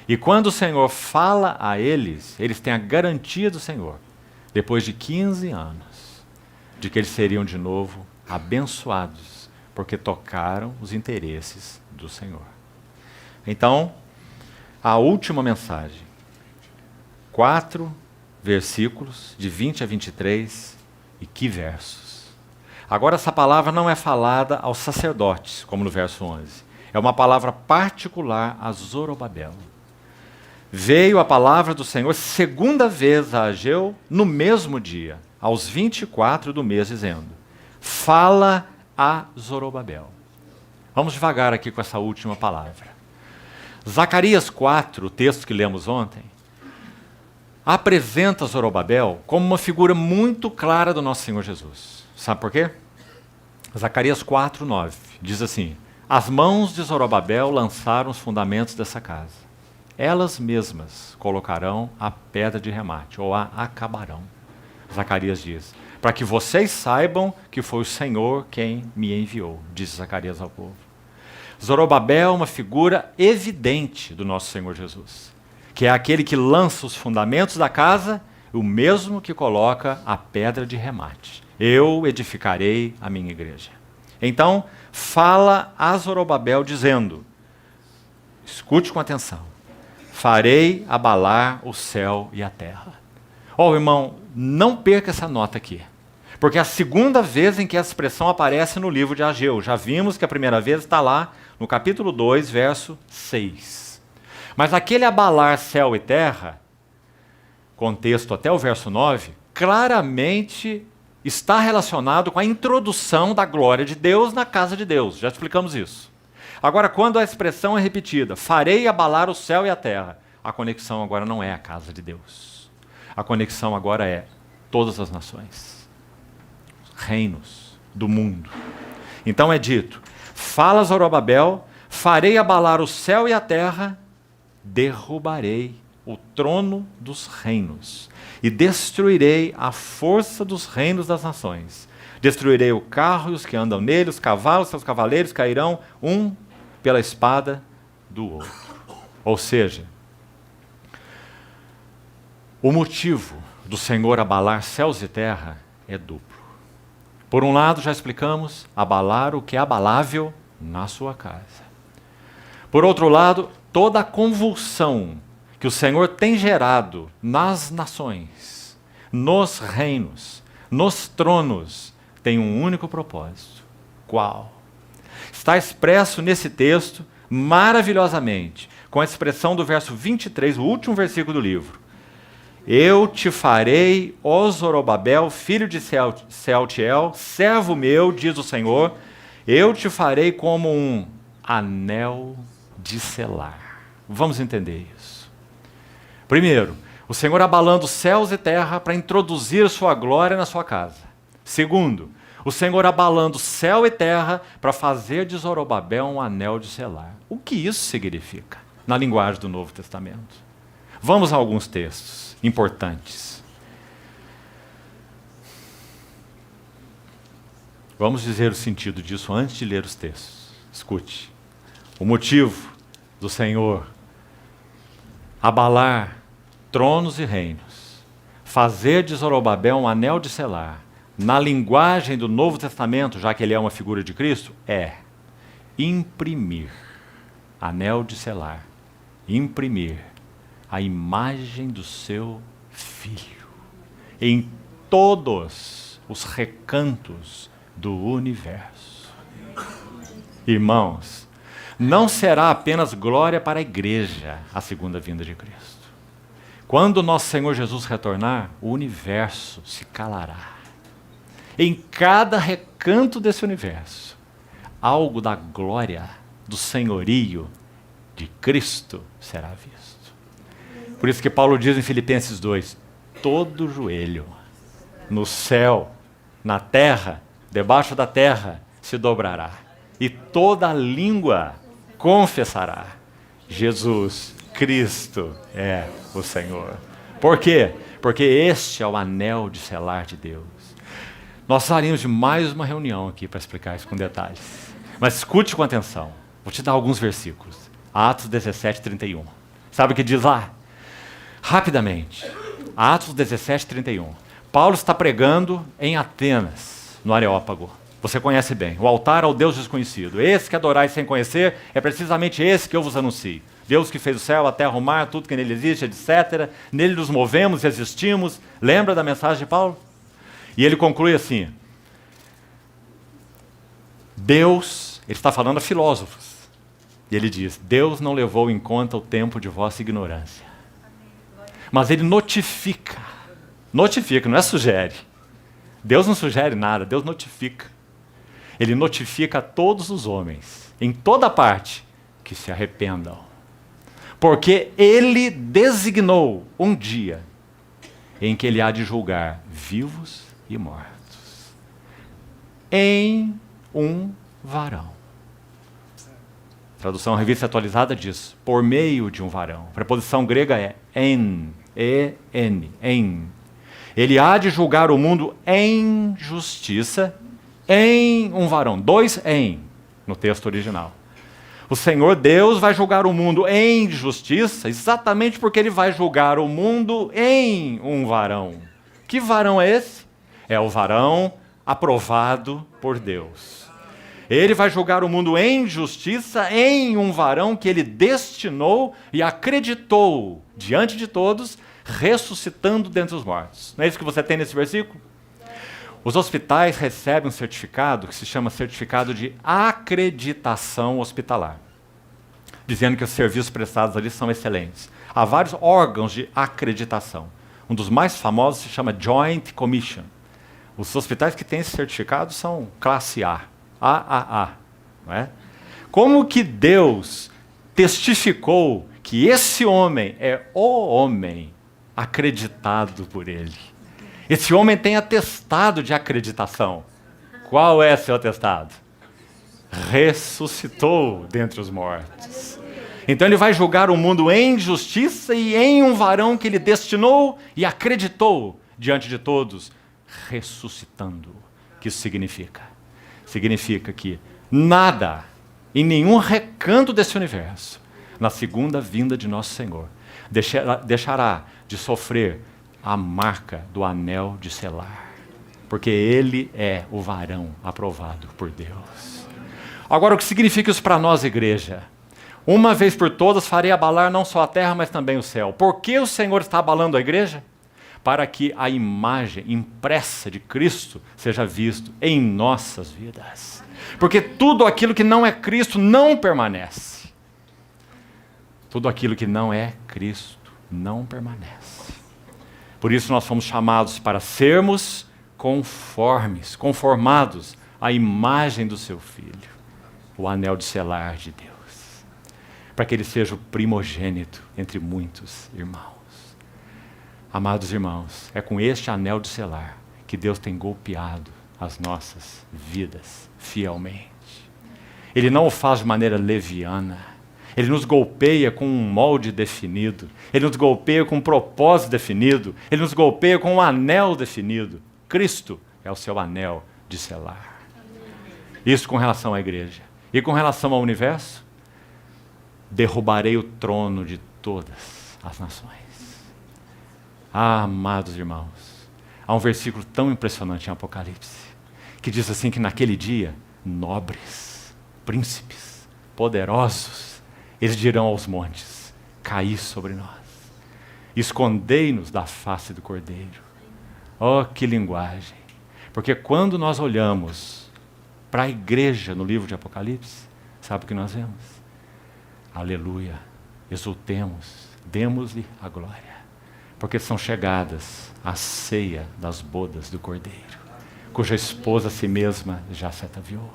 E quando o Senhor fala a eles, eles têm a garantia do Senhor, depois de 15 anos, de que eles seriam de novo abençoados, porque tocaram os interesses do Senhor. Então, a última mensagem, 4 versículos, de 20 a 23, e que versos. Agora essa palavra não é falada aos sacerdotes, como no verso 11. É uma palavra particular a Zorobabel. Veio a palavra do Senhor segunda vez a Ageu no mesmo dia, aos 24 do mês, dizendo: fala a Zorobabel. Vamos devagar aqui com essa última palavra. Zacarias 4, o texto que lemos ontem, apresenta Zorobabel como uma figura muito clara do nosso Senhor Jesus. Sabe por quê? Zacarias 4, 9 diz assim: as mãos de Zorobabel lançaram os fundamentos dessa casa. Elas mesmas colocarão a pedra de remate, ou a acabarão. Zacarias diz: para que vocês saibam que foi o Senhor quem me enviou, disse Zacarias ao povo. Zorobabel é uma figura evidente do nosso Senhor Jesus, que é aquele que lança os fundamentos da casa, o mesmo que coloca a pedra de remate. Eu edificarei a minha igreja. Então, fala a Zorobabel dizendo, escute com atenção, farei abalar o céu e a terra. Irmão, não perca essa nota aqui, porque é a segunda vez em que essa expressão aparece no livro de Ageu. Já vimos que a primeira vez está lá no capítulo 2, verso 6. Mas aquele abalar céu e terra, contexto até o verso 9, claramente está relacionado com a introdução da glória de Deus na casa de Deus. Já explicamos isso. Agora, quando a expressão é repetida, farei abalar o céu e a terra, a conexão agora não é a casa de Deus. A conexão agora é todas as nações, reinos do mundo. Então é dito, fala Zorobabel, farei abalar o céu e a terra, derrubarei o trono dos reinos e destruirei a força dos reinos das nações. Destruirei o carro e os que andam nele, os cavalos, seus cavaleiros cairão um pela espada do outro. Ou seja, o motivo do Senhor abalar céus e terra é duplo. Por um lado, já explicamos, abalar o que é abalável na sua casa. Por outro lado, toda a convulsão que o Senhor tem gerado nas nações, nos reinos, nos tronos, tem um único propósito. Qual? Está expresso nesse texto maravilhosamente, com a expressão do verso 23, o último versículo do livro. Eu te farei, ó Zorobabel, filho de Sealtiel, servo meu, diz o Senhor, eu te farei como um anel de selar. Vamos entender isso. Primeiro, o Senhor abalando céus e terra para introduzir sua glória na sua casa. Segundo, o Senhor abalando céu e terra para fazer de Zorobabel um anel de selar. O que isso significa na linguagem do Novo Testamento? Vamos a alguns textos importantes. Vamos dizer o sentido disso antes de ler os textos. Escute. O motivo do Senhor abalar tronos e reinos, fazer de Zorobabel um anel de selar, na linguagem do Novo Testamento, já que ele é uma figura de Cristo, é imprimir, anel de selar, imprimir a imagem do seu Filho em todos os recantos do universo. Irmãos, não será apenas glória para a igreja a segunda vinda de Cristo. Quando nosso Senhor Jesus retornar, o universo se calará. Em cada recanto desse universo, algo da glória, do senhorio de Cristo será visto. Por isso que Paulo diz em Filipenses 2, todo joelho, no céu, na terra, debaixo da terra, se dobrará. E toda língua confessará, Jesus Cristo é o Senhor. Por quê? Porque este é o anel de selar de Deus. Nós precisaríamos de mais uma reunião aqui para explicar isso com detalhes. Mas escute com atenção. Vou te dar alguns versículos. Atos 17, 31. Sabe o que diz lá? Rapidamente. Atos 17, 31. Paulo está pregando em Atenas, no Areópago. Você conhece bem. O altar ao Deus desconhecido. Esse que adorais sem conhecer, é precisamente esse que eu vos anuncio. Deus que fez o céu, a terra, o mar, tudo que nele existe, etc. Nele nos movemos e existimos. Lembra da mensagem de Paulo? E ele conclui assim. Deus, ele está falando a filósofos. E ele diz, Deus não levou em conta o tempo de vossa ignorância. Mas ele notifica. Notifica, não é sugere. Deus não sugere nada, Deus notifica. Ele notifica a todos os homens, em toda parte, que se arrependam. Porque ele designou um dia em que ele há de julgar vivos e mortos. Em um varão. Tradução Revista Atualizada diz, por meio de um varão. A preposição grega é en, E-N, en. Ele há de julgar o mundo em justiça, em um varão. 2 em, no texto original. O Senhor Deus vai julgar o mundo em justiça, exatamente porque Ele vai julgar o mundo em um varão. Que varão é esse? É o varão aprovado por Deus. Ele vai julgar o mundo em justiça em um varão que Ele destinou e acreditou diante de todos, ressuscitando dentre os mortos. Não é isso que você tem nesse versículo? Os hospitais recebem um certificado que se chama certificado de acreditação hospitalar, dizendo que os serviços prestados ali são excelentes. Há vários órgãos de acreditação. Um dos mais famosos se chama Joint Commission. Os hospitais que têm esse certificado são classe A, AAA. Não é? Como que Deus testificou que esse homem é o homem acreditado por Ele? Esse homem tem atestado de acreditação. Qual é seu atestado? Ressuscitou dentre os mortos. Então ele vai julgar o mundo em justiça e em um varão que ele destinou e acreditou diante de todos, ressuscitando. O que isso significa? Significa que nada, em nenhum recanto desse universo, na segunda vinda de nosso Senhor, deixará de sofrer a marca do anel de selar, porque ele é o varão aprovado por Deus. Agora, o que significa isso para nós, igreja? Uma vez por todas farei abalar não só a terra, mas também o céu. Por que o Senhor está abalando a igreja? Para que a imagem impressa de Cristo seja visto em nossas vidas. Porque tudo aquilo que não é Cristo não permanece. Tudo aquilo que não é Cristo não permanece. Por isso nós fomos chamados para sermos conformados à imagem do seu Filho, o anel de selar de Deus, para que ele seja o primogênito entre muitos irmãos. Amados irmãos, é com este anel de selar que Deus tem golpeado as nossas vidas fielmente. Ele não o faz de maneira leviana. Ele nos golpeia com um molde definido. Ele nos golpeia com um propósito definido. Ele nos golpeia com um anel definido. Cristo é o seu anel de selar. Isso com relação à igreja. E com relação ao universo, derrubarei o trono de todas as nações. Ah, amados irmãos, há um versículo tão impressionante em Apocalipse, que diz assim que naquele dia, nobres, príncipes, poderosos, eles dirão aos montes, caí sobre nós, escondei-nos da face do Cordeiro. Oh, que linguagem! Porque quando nós olhamos para a igreja no livro de Apocalipse, sabe o que nós vemos? Aleluia, exultemos, demos-lhe a glória, porque são chegadas a ceia das bodas do Cordeiro, cuja esposa a si mesma já se ataviou.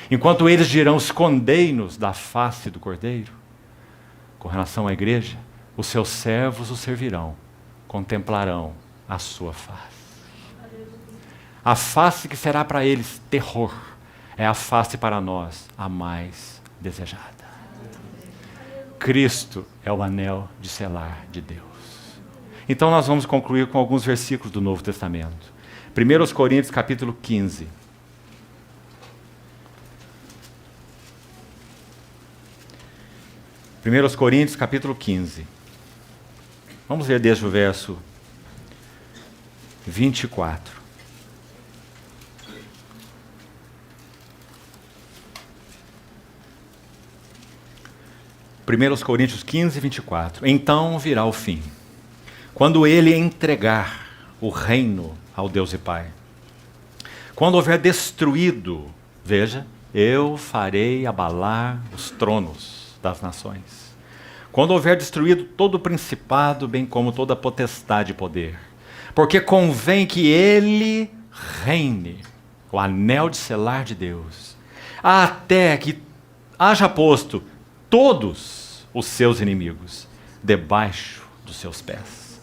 Enquanto eles dirão, escondei-nos da face do Cordeiro, com relação à igreja, os seus servos o servirão, contemplarão a sua face. A face que será para eles terror, é a face para nós a mais desejada. Cristo é o anel de selar de Deus. Então nós vamos concluir com alguns versículos do Novo Testamento. 1 Coríntios capítulo 15. Primeiros Coríntios, capítulo 15. Vamos ler desde o verso 24. Primeiros Coríntios 15, 24. Então virá o fim, quando ele entregar o reino ao Deus e Pai. Quando houver destruído, veja, eu farei abalar os tronos das nações. Quando houver destruído todo o principado, bem como toda a potestade e poder. Porque convém que ele reine, o anel de selar de Deus, até que haja posto todos os seus inimigos debaixo dos seus pés.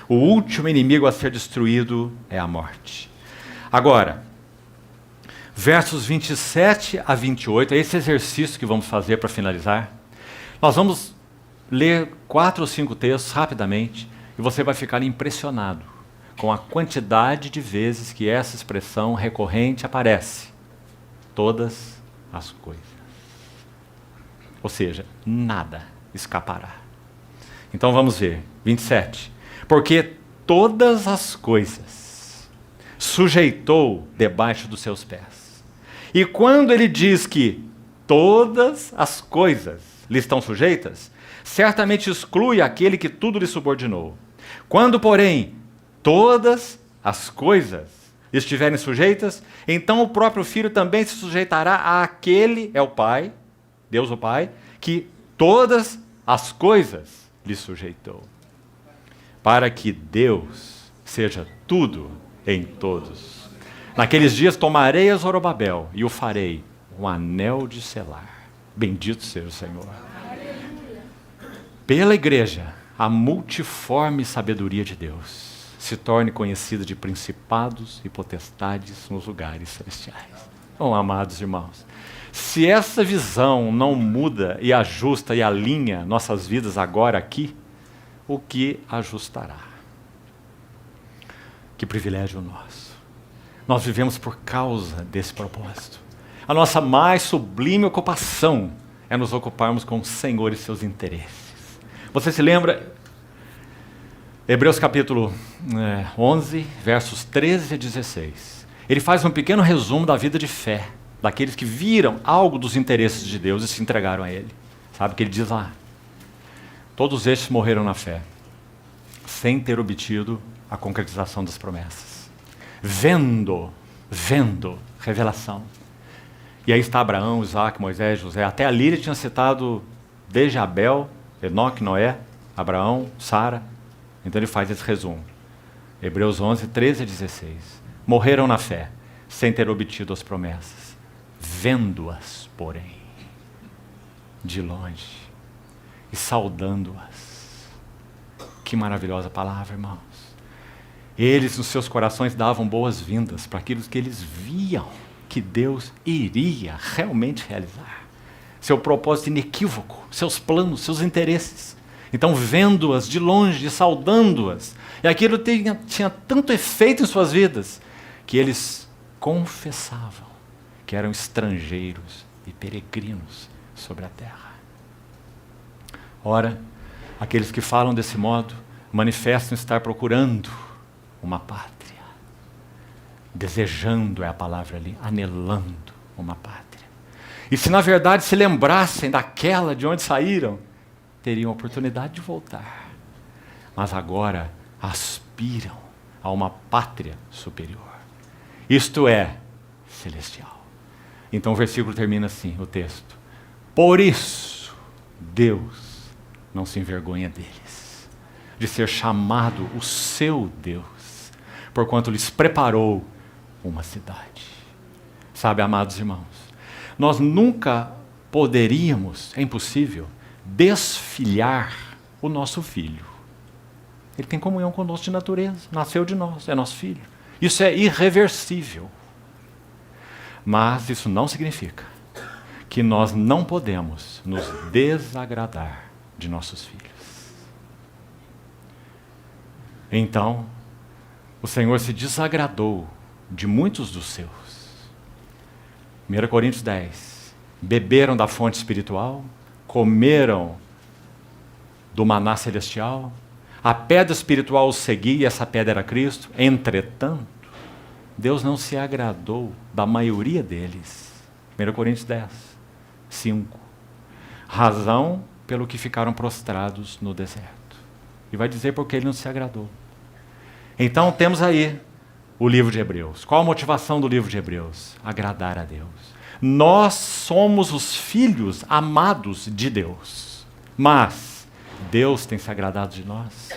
O último inimigo a ser destruído é a morte. Agora, versos 27 a 28, é esse exercício que vamos fazer para finalizar. Nós vamos ler 4 ou 5 textos rapidamente e você vai ficar impressionado com a quantidade de vezes que essa expressão recorrente aparece. Todas as coisas. Ou seja, nada escapará. Então vamos ver, 27. Porque todas as coisas sujeitou debaixo dos seus pés. E quando ele diz que todas as coisas lhe estão sujeitas, certamente exclui aquele que tudo lhe subordinou. Quando, porém, todas as coisas estiverem sujeitas, então o próprio Filho também se sujeitará àquele, é o Pai, Deus o Pai, que todas as coisas lhe sujeitou. Para que Deus seja tudo em todos. Naqueles dias tomarei a Zorobabel e o farei um anel de selar. Bendito seja o Senhor. Pela igreja, a multiforme sabedoria de Deus se torne conhecida de principados e potestades nos lugares celestiais. Oh, amados irmãos, se essa visão não muda e ajusta e alinha nossas vidas agora aqui, o que ajustará? Que privilégio nosso. Nós vivemos por causa desse propósito. A nossa mais sublime ocupação é nos ocuparmos com o Senhor e seus interesses. Você se lembra? Hebreus capítulo 11, versos 13 a 16. Ele faz um pequeno resumo da vida de fé, daqueles que viram algo dos interesses de Deus e se entregaram a Ele. Sabe o que ele diz lá? Todos estes morreram na fé, sem ter obtido a concretização das promessas. Vendo, revelação. E aí está Abraão, Isaac, Moisés, José. Até ali ele tinha citado desde Abel, Enoque, Noé, Abraão, Sara. Então ele faz esse resumo. Hebreus 11, 13 a 16. Morreram na fé, sem ter obtido as promessas. Vendo-as, porém, de longe, e saudando-as. Que maravilhosa palavra, irmãos. Eles, nos seus corações, davam boas-vindas para aquilo que eles viam que Deus iria realmente realizar. Seu propósito inequívoco, seus planos, seus interesses. Então, vendo-as de longe, saudando-as. E aquilo tinha tanto efeito em suas vidas, que eles confessavam que eram estrangeiros e peregrinos sobre a terra. Ora, aqueles que falam desse modo, manifestam estar procurando uma pátria. Desejando é a palavra ali, anelando uma pátria. E se na verdade se lembrassem daquela de onde saíram, teriam a oportunidade de voltar. Mas agora aspiram a uma pátria superior. Isto é, celestial. Então o versículo termina assim, o texto. Por isso, Deus não se envergonha deles, de ser chamado o seu Deus, porquanto lhes preparou uma cidade. Sabe, amados irmãos, nós nunca poderíamos, é impossível, desfilhar o nosso filho. Ele tem comunhão conosco de natureza, nasceu de nós, é nosso filho. Isso é irreversível. Mas isso não significa que nós não podemos nos desagradar de nossos filhos. Então, o Senhor se desagradou de muitos dos seus. 1 Coríntios 10. Beberam da fonte espiritual, comeram do maná celestial, a pedra espiritual os seguia e essa pedra era Cristo. Entretanto, Deus não se agradou da maioria deles. 1 Coríntios 10, 5. Razão pelo que ficaram prostrados no deserto. E vai dizer porque ele não se agradou. Então temos aí o livro de Hebreus. Qual a motivação do livro de Hebreus? Agradar a Deus. Nós somos os filhos amados de Deus. Mas Deus tem se agradado de nós.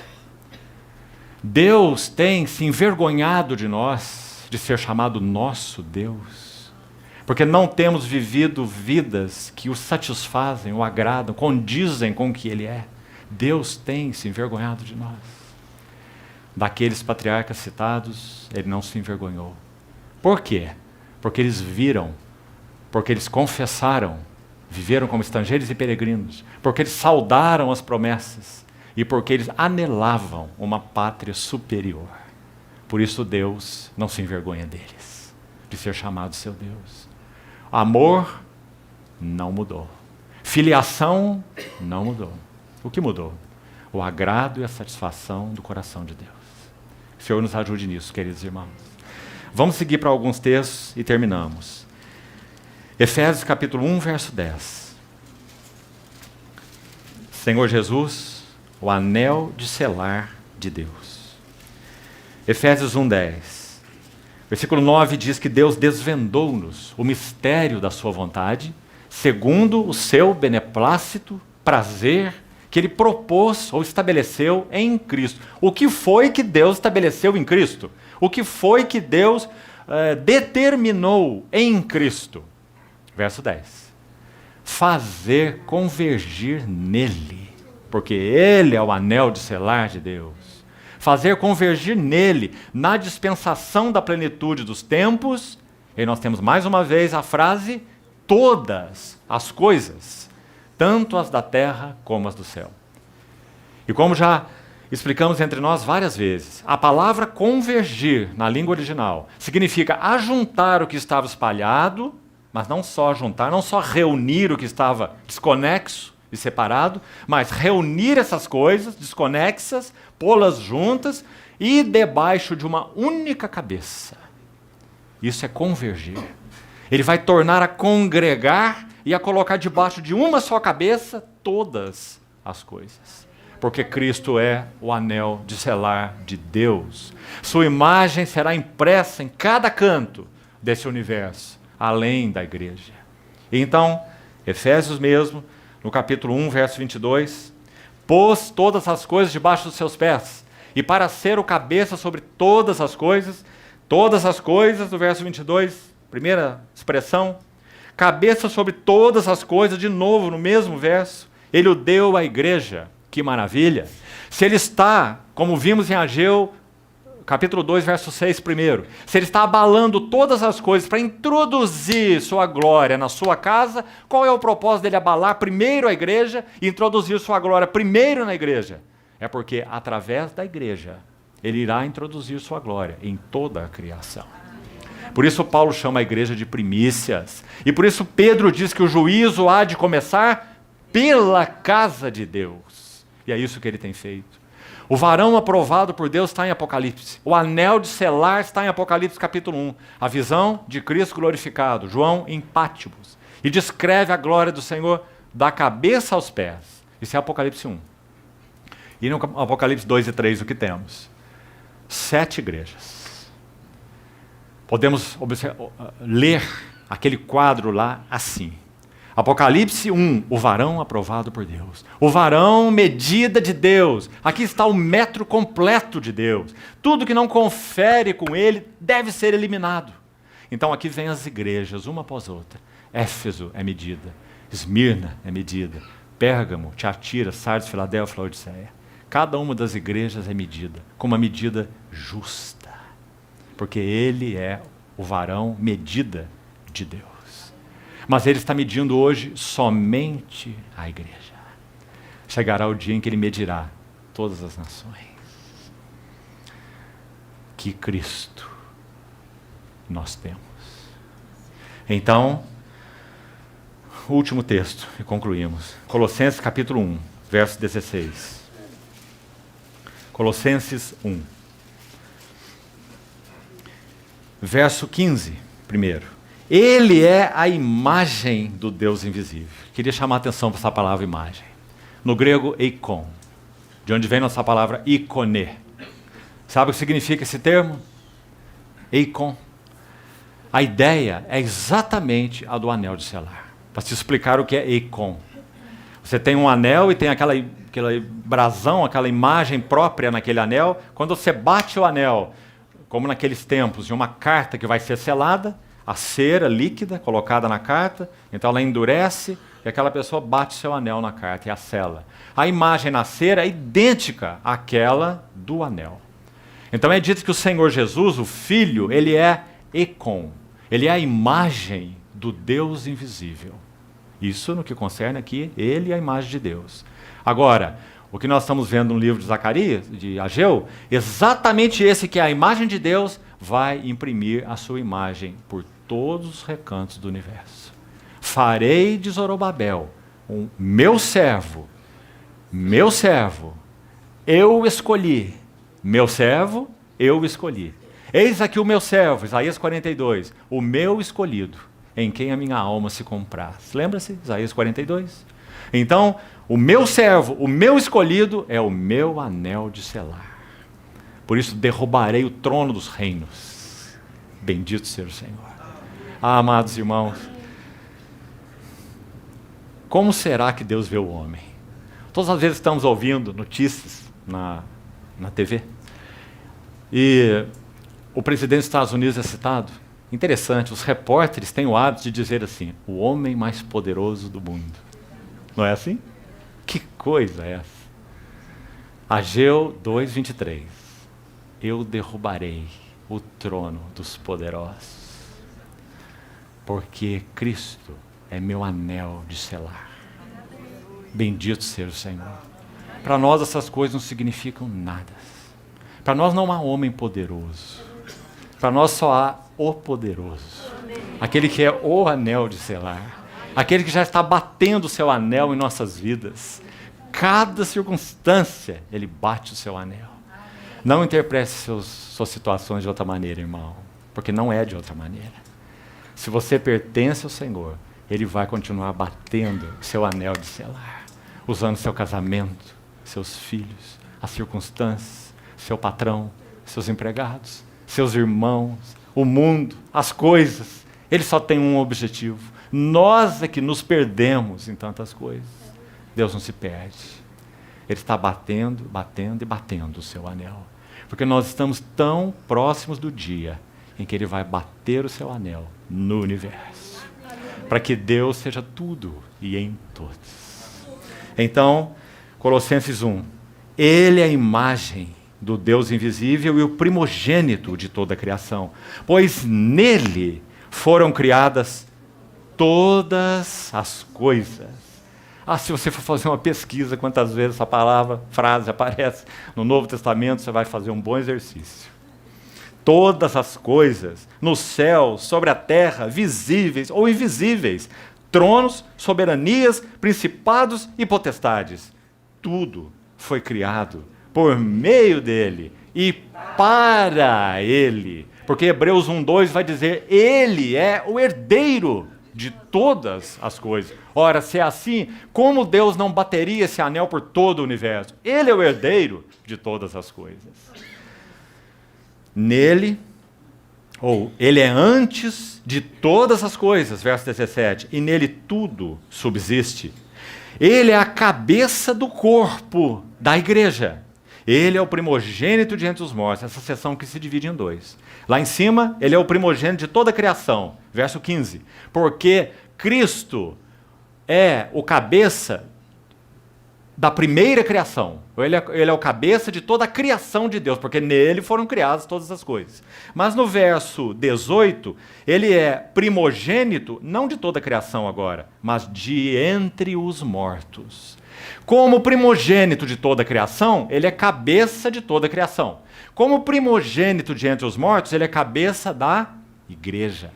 Deus tem se envergonhado de nós, de ser chamado nosso Deus. Porque não temos vivido vidas que o satisfazem, o agradam, condizem com o que Ele é. Deus tem se envergonhado de nós. Daqueles patriarcas citados, Ele não se envergonhou. Por quê? Porque eles viram, porque eles confessaram, viveram como estrangeiros e peregrinos, porque eles saudaram as promessas e porque eles anelavam uma pátria superior. Por isso Deus não se envergonha deles, de ser chamado seu Deus. Amor não mudou. Filiação não mudou. O que mudou? O agrado e a satisfação do coração de Deus. O Senhor nos ajude nisso, queridos irmãos. Vamos seguir para alguns textos e terminamos. Efésios capítulo 1, verso 10. Senhor Jesus, o anel de selar de Deus. Efésios 1, 10. Versículo 9 diz que Deus desvendou-nos o mistério da sua vontade, segundo o seu beneplácito, prazer, que Ele propôs ou estabeleceu em Cristo. O que foi que Deus estabeleceu em Cristo? O que foi que Deus determinou em Cristo? Verso 10. Fazer convergir nele, porque Ele é o anel de selar de Deus. Fazer convergir nele, na dispensação da plenitude dos tempos, e nós temos mais uma vez a frase, todas as coisas, tanto as da terra como as do céu. E como já explicamos entre nós várias vezes, a palavra convergir, na língua original, significa ajuntar o que estava espalhado, mas não só juntar, não só reunir o que estava desconexo e separado, mas reunir essas coisas desconexas, pô-las juntas e debaixo de uma única cabeça. Isso é convergir. Ele vai tornar a congregar e a colocar debaixo de uma só cabeça todas as coisas. Porque Cristo é o anel de selar de Deus. Sua imagem será impressa em cada canto desse universo, além da igreja. E então, Efésios mesmo, no capítulo 1, verso 22, pôs todas as coisas debaixo dos seus pés, e para ser o cabeça sobre todas as coisas, do verso 22, primeira expressão, cabeça sobre todas as coisas, de novo, no mesmo verso, Ele o deu à igreja. Que maravilha! Se Ele está, como vimos em Ageu, capítulo 2, verso 6 primeiro, se Ele está abalando todas as coisas para introduzir sua glória na sua casa, qual é o propósito dele abalar primeiro a igreja e introduzir sua glória primeiro na igreja? É porque através da igreja Ele irá introduzir sua glória em toda a criação. Por isso Paulo chama a igreja de primícias. E por isso Pedro diz que o juízo há de começar pela casa de Deus. E é isso que ele tem feito. O varão aprovado por Deus está em Apocalipse. O anel de selar está em Apocalipse capítulo 1. A visão de Cristo glorificado, João em Patmos. E descreve a glória do Senhor da cabeça aos pés. Isso é Apocalipse 1. E no Apocalipse 2 e 3 o que temos? 7 igrejas. Podemos ler aquele quadro lá assim. Apocalipse 1, o varão aprovado por Deus. O varão, medida de Deus. Aqui está o metro completo de Deus. Tudo que não confere com ele deve ser eliminado. Então aqui vem as igrejas, uma após outra. Éfeso é medida. Esmirna é medida. Pérgamo, Tiatira, Sardes, Filadélfia, Laodiceia. Cada uma das igrejas é medida, com uma medida justa. Porque ele é o varão, medida de Deus. Mas Ele está medindo hoje somente a igreja. Chegará o dia em que Ele medirá todas as nações. Que Cristo nós temos. Então, último texto, e concluímos. Colossenses capítulo 1, verso 16. Colossenses 1. Verso 15, primeiro. Ele é a imagem do Deus invisível. Queria chamar a atenção para essa palavra imagem. No grego, eikon. De onde vem nossa palavra ikone. Sabe o que significa esse termo? Eikon. A ideia é exatamente a do anel de selar. Para te explicar o que é eikon. Você tem um anel e tem aquele brasão, aquela imagem própria naquele anel. Quando você bate o anel, como naqueles tempos, de uma carta que vai ser selada, a cera líquida colocada na carta, então ela endurece e aquela pessoa bate seu anel na carta e a sela. A imagem na cera é idêntica àquela do anel. Então é dito que o Senhor Jesus, o Filho, ele é eikon, ele é a imagem do Deus invisível. Isso no que concerne aqui, ele é a imagem de Deus. Agora, o que nós estamos vendo no livro de Zacarias, de Ageu, exatamente esse que é a imagem de Deus, vai imprimir a sua imagem por todos os recantos do universo. Farei de Zorobabel Um meu servo, eu escolhi. Meu servo, eu escolhi. Eis aqui o meu servo, Isaías 42, o meu escolhido, em quem a minha alma se compraz. Lembra-se? Isaías 42. Então, o meu servo, o meu escolhido, é o meu anel de selar. Por isso derrubarei o trono dos reinos. Bendito seja o Senhor. Amados irmãos, como será que Deus vê o homem? Todas as vezes estamos ouvindo notícias na TV, e o presidente dos Estados Unidos é citado. Interessante, os repórteres têm o hábito de dizer assim: o homem mais poderoso do mundo. Não é assim? Que coisa é essa? Ageu 2:23. Eu derrubarei o trono dos poderosos, porque Cristo é meu anel de selar. Bendito seja o Senhor. Para nós essas coisas não significam nada. Para nós não há homem poderoso. Para nós só há o poderoso. Aquele que é o anel de selar. Aquele que já está batendo o seu anel em nossas vidas. Cada circunstância, ele bate o seu anel. Não interprete suas situações de outra maneira, irmão. Porque não é de outra maneira. Se você pertence ao Senhor, ele vai continuar batendo seu anel de selar. Usando seu casamento, seus filhos, as circunstâncias, seu patrão, seus empregados, seus irmãos, o mundo, as coisas. Ele só tem um objetivo. Nós é que nos perdemos em tantas coisas. Deus não se perde. Ele está batendo, batendo e batendo o seu anel. Porque nós estamos tão próximos do dia em que ele vai bater o seu anel no universo. Para que Deus seja tudo e em todos. Então, Colossenses 1. Ele é a imagem do Deus invisível e o primogênito de toda a criação. Pois nele foram criadas todas as coisas. Se você for fazer uma pesquisa, quantas vezes essa frase aparece no Novo Testamento, você vai fazer um bom exercício. Todas as coisas, no céu, sobre a terra, visíveis ou invisíveis, tronos, soberanias, principados e potestades. Tudo foi criado por meio dele e para ele. Porque Hebreus 1:2 vai dizer, ele é o herdeiro de todas as coisas. Ora, se é assim, como Deus não bateria esse anel por todo o universo? Ele é o herdeiro de todas as coisas. Nele, ele é antes de todas as coisas, verso 17, e nele tudo subsiste. Ele é a cabeça do corpo da igreja. Ele é o primogênito de entre os mortos, essa seção que se divide em dois. Lá em cima, ele é o primogênito de toda a criação, verso 15. Porque Cristo é o cabeça da primeira criação. Ele é o cabeça de toda a criação de Deus, porque nele foram criadas todas as coisas. Mas no verso 18, ele é primogênito, não de toda a criação agora, mas de entre os mortos. Como primogênito de toda a criação, ele é cabeça de toda a criação. Como primogênito de entre os mortos, ele é cabeça da igreja.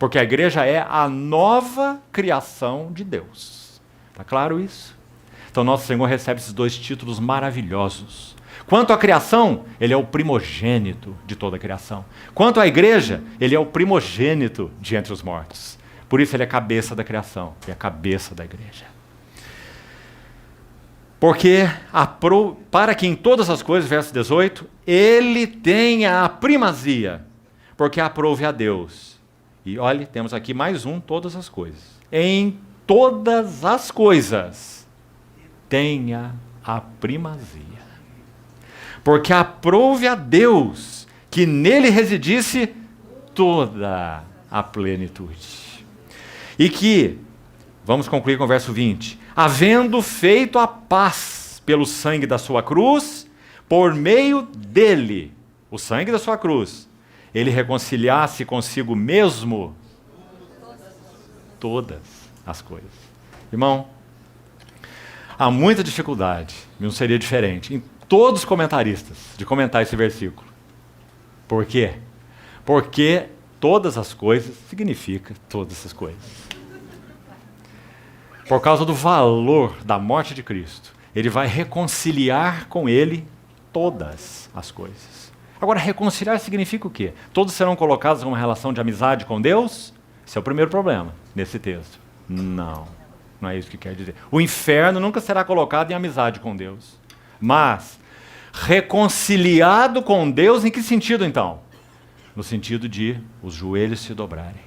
Porque a igreja é a nova criação de Deus. Está claro isso? Então nosso Senhor recebe esses dois títulos maravilhosos. Quanto à criação, ele é o primogênito de toda a criação. Quanto à igreja, ele é o primogênito de entre os mortos. Por isso ele é cabeça da criação e a cabeça da igreja. Porque para que em todas as coisas, verso 18, ele tenha a primazia, porque aprove a Deus. E olhe, temos aqui mais todas as coisas. Em todas as coisas, tenha a primazia. Porque aprove a Deus que nele residisse toda a plenitude. E que, vamos concluir com o verso 20, havendo feito a paz pelo sangue da sua cruz, por meio dele, o sangue da sua cruz, ele reconciliasse consigo mesmo todas as coisas. Irmão, há muita dificuldade, não seria diferente, em todos os comentaristas, de comentar esse versículo. Por quê? Porque todas as coisas significa todas essas coisas. por causa do valor da morte de Cristo, ele vai reconciliar com ele todas as coisas. Agora, reconciliar significa o quê? Todos serão colocados em uma relação de amizade com Deus? Esse é o primeiro problema nesse texto. Não é isso que quer dizer. O inferno nunca será colocado em amizade com Deus. Mas, reconciliado com Deus, em que sentido então? No sentido de os joelhos se dobrarem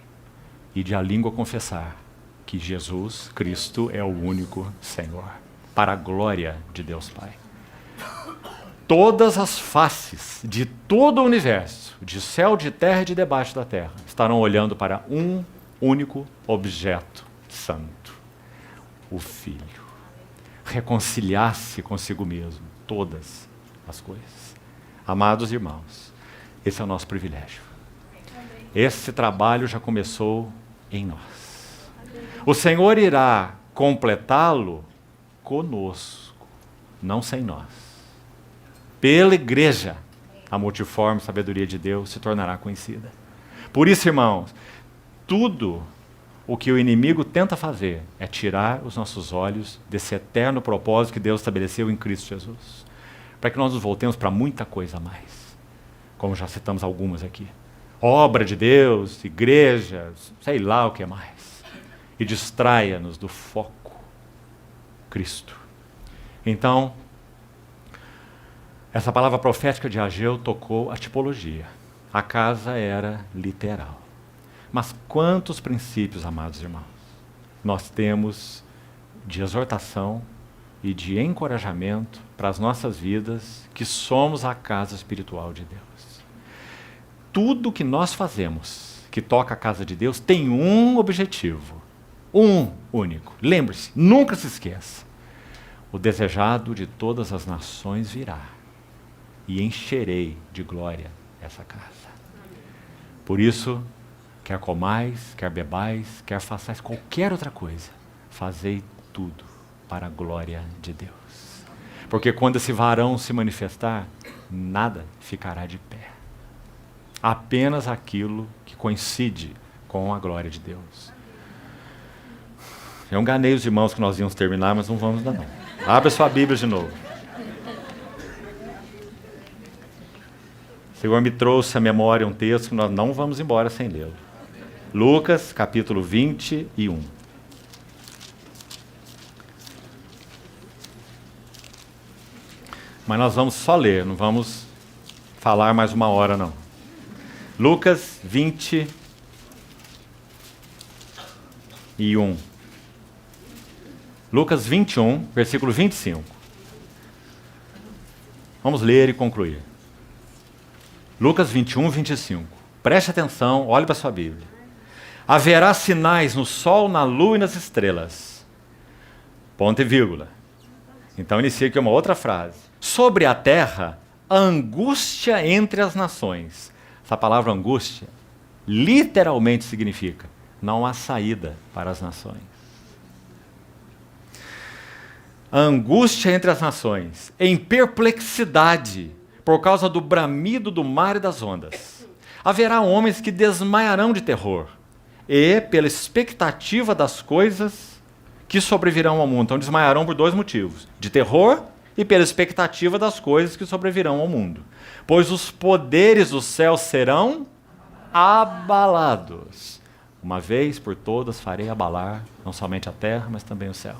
e de a língua confessar que Jesus Cristo é o único Senhor, para a glória de Deus Pai. Todas as faces de todo o universo, de céu, de terra e de debaixo da terra, estarão olhando para um único objeto santo, o Filho. Reconciliar-se consigo mesmo, todas as coisas. Amados irmãos, esse é o nosso privilégio. Esse trabalho já começou em nós. O Senhor irá completá-lo conosco, não sem nós. Pela igreja, a multiforme sabedoria de Deus se tornará conhecida. Por isso, irmãos, tudo o que o inimigo tenta fazer é tirar os nossos olhos desse eterno propósito que Deus estabeleceu em Cristo Jesus, para que nós nos voltemos para muita coisa a mais, como já citamos algumas aqui. Obra de Deus, igreja, sei lá o que mais. E distraia-nos do foco, Cristo. Então, essa palavra profética de Ageu tocou a tipologia. A casa era literal. Mas quantos princípios, amados irmãos, nós temos de exortação e de encorajamento para as nossas vidas, que somos a casa espiritual de Deus. Tudo que nós fazemos que toca a casa de Deus tem um objetivo, um único. Lembre-se, nunca se esqueça. O desejado de todas as nações virá, e encherei de glória essa casa. Por isso, quer comais, quer bebais, quer façais qualquer outra coisa, fazei tudo para a glória de Deus. Porque quando esse varão se manifestar, nada ficará de pé. Apenas aquilo que coincide com a glória de Deus. Eu enganei os irmãos que nós íamos terminar, mas não vamos ainda não. Abra sua Bíblia de novo. O Senhor me trouxe à memória um texto que nós não vamos embora sem lê-lo. Lucas, capítulo 21. Mas nós vamos só ler, não vamos falar mais uma hora não. Lucas 21. Lucas 21, versículo 25. Vamos ler e concluir. Lucas 21, 25. Preste atenção, olhe para a sua Bíblia. Haverá sinais no sol, na lua e nas estrelas. Ponto e vírgula. Então inicia aqui uma outra frase. Sobre a terra, angústia entre as nações. Essa palavra angústia literalmente significa não há saída para as nações. A angústia entre as nações, em perplexidade, por causa do bramido do mar e das ondas. Haverá homens que desmaiarão de terror, e pela expectativa das coisas que sobrevirão ao mundo. Então desmaiarão por dois motivos, de terror e pela expectativa das coisas que sobrevirão ao mundo. Pois os poderes do céu serão abalados. Uma vez por todas farei abalar, não somente a terra, mas também o céu.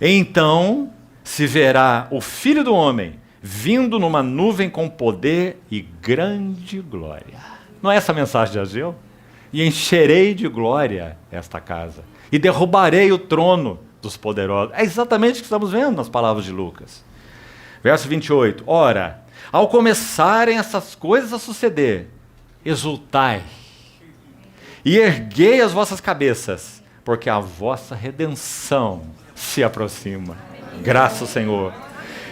Então se verá o Filho do Homem vindo numa nuvem com poder e grande glória. Não é essa a mensagem de Ageu? E encherei de glória esta casa, e derrubarei o trono dos poderosos. É exatamente o que estamos vendo nas palavras de Lucas. Verso 28. Ora, ao começarem essas coisas a suceder, exultai e erguei as vossas cabeças, porque a vossa redenção se aproxima. Graças ao Senhor.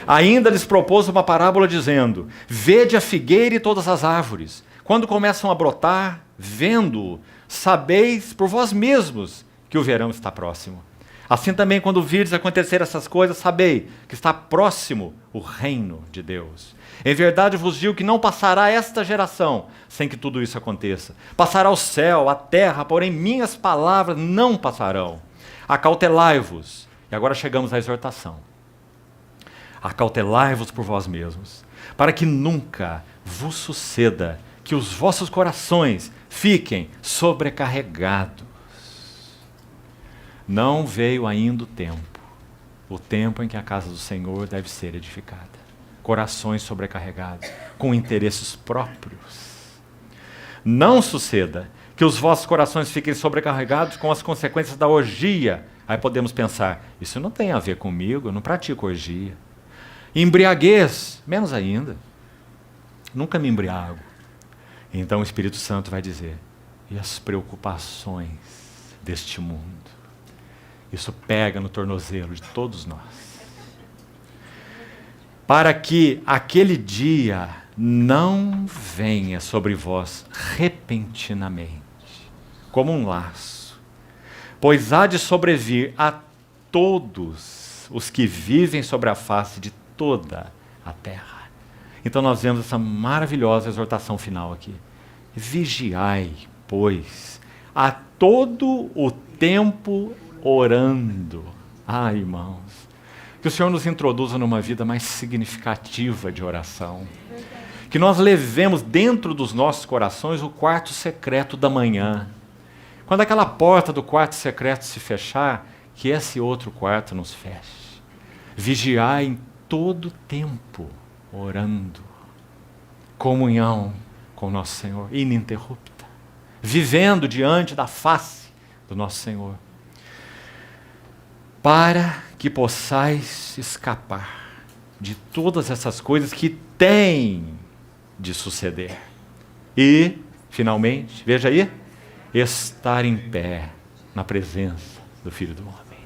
Ainda lhes propôs uma parábola dizendo: vede a figueira e todas as árvores, quando começam a brotar, vendo, sabeis por vós mesmos que o verão está próximo. Assim também, quando virdes acontecer essas coisas, sabei que está próximo o reino de Deus. Em verdade vos digo que não passará esta geração sem que tudo isso aconteça. Passará o céu, a terra, porém minhas palavras não passarão. Acautelai-vos. E agora chegamos à exortação. Acautelai-vos por vós mesmos, para que nunca vos suceda que os vossos corações fiquem sobrecarregados. Não veio ainda o tempo em que a casa do Senhor deve ser edificada. Corações sobrecarregados, com interesses próprios. Não suceda que os vossos corações fiquem sobrecarregados com as consequências da orgia. Aí podemos pensar, isso não tem a ver comigo, eu não pratico orgia. Embriaguez, menos ainda. Nunca me embriago. Então o Espírito Santo vai dizer, e as preocupações deste mundo? Isso pega no tornozelo de todos nós. Para que aquele dia não venha sobre vós repentinamente, como um laço, pois há de sobrevir a todos os que vivem sobre a face de toda a terra. Então nós vemos essa maravilhosa exortação final aqui. Vigiai, pois, a todo o tempo orando. Ai, irmãos, que o Senhor nos introduza numa vida mais significativa de oração. Que nós levemos dentro dos nossos corações o quarto secreto da manhã. Quando aquela porta do quarto secreto se fechar, que esse outro quarto nos feche. Vigiai em todo tempo, orando. Comunhão com o nosso Senhor, ininterrupta. Vivendo diante da face do nosso Senhor. Para que possais escapar de todas essas coisas que têm de suceder. E, finalmente, veja aí, estar em pé na presença do Filho do Homem.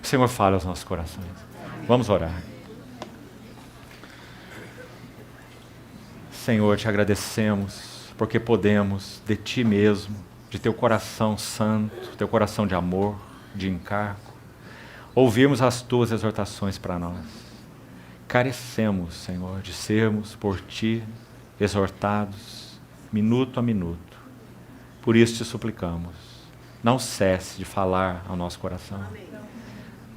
O Senhor fala aos nossos corações. Vamos orar. Senhor, te agradecemos porque podemos de Ti mesmo, de Teu coração santo, Teu coração de amor, de encargo, ouvirmos as Tuas exortações para nós. Carecemos, Senhor, de sermos por Ti exortados, minuto a minuto. Por isso te suplicamos, não cesse de falar ao nosso coração.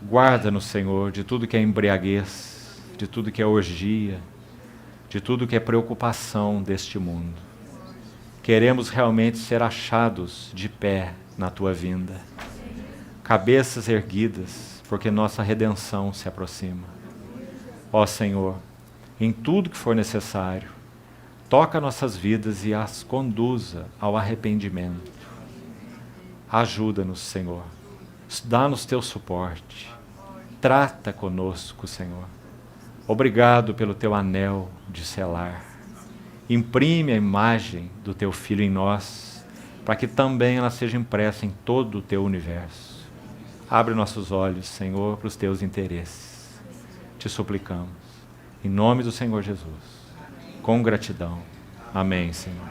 Guarda-nos, Senhor, de tudo que é embriaguez, de tudo que é orgia, de tudo que é preocupação deste mundo. Queremos realmente ser achados de pé na Tua vinda. Cabeças erguidas, porque nossa redenção se aproxima. Ó Senhor, em tudo que for necessário, toca nossas vidas e as conduza ao arrependimento. Ajuda-nos, Senhor. Dá-nos Teu suporte. Trata conosco, Senhor. Obrigado pelo Teu anel de selar. Imprime a imagem do Teu Filho em nós, para que também ela seja impressa em todo o Teu universo. Abre nossos olhos, Senhor, para os Teus interesses. Te suplicamos. Em nome do Senhor Jesus. Com gratidão. Amém, Senhor.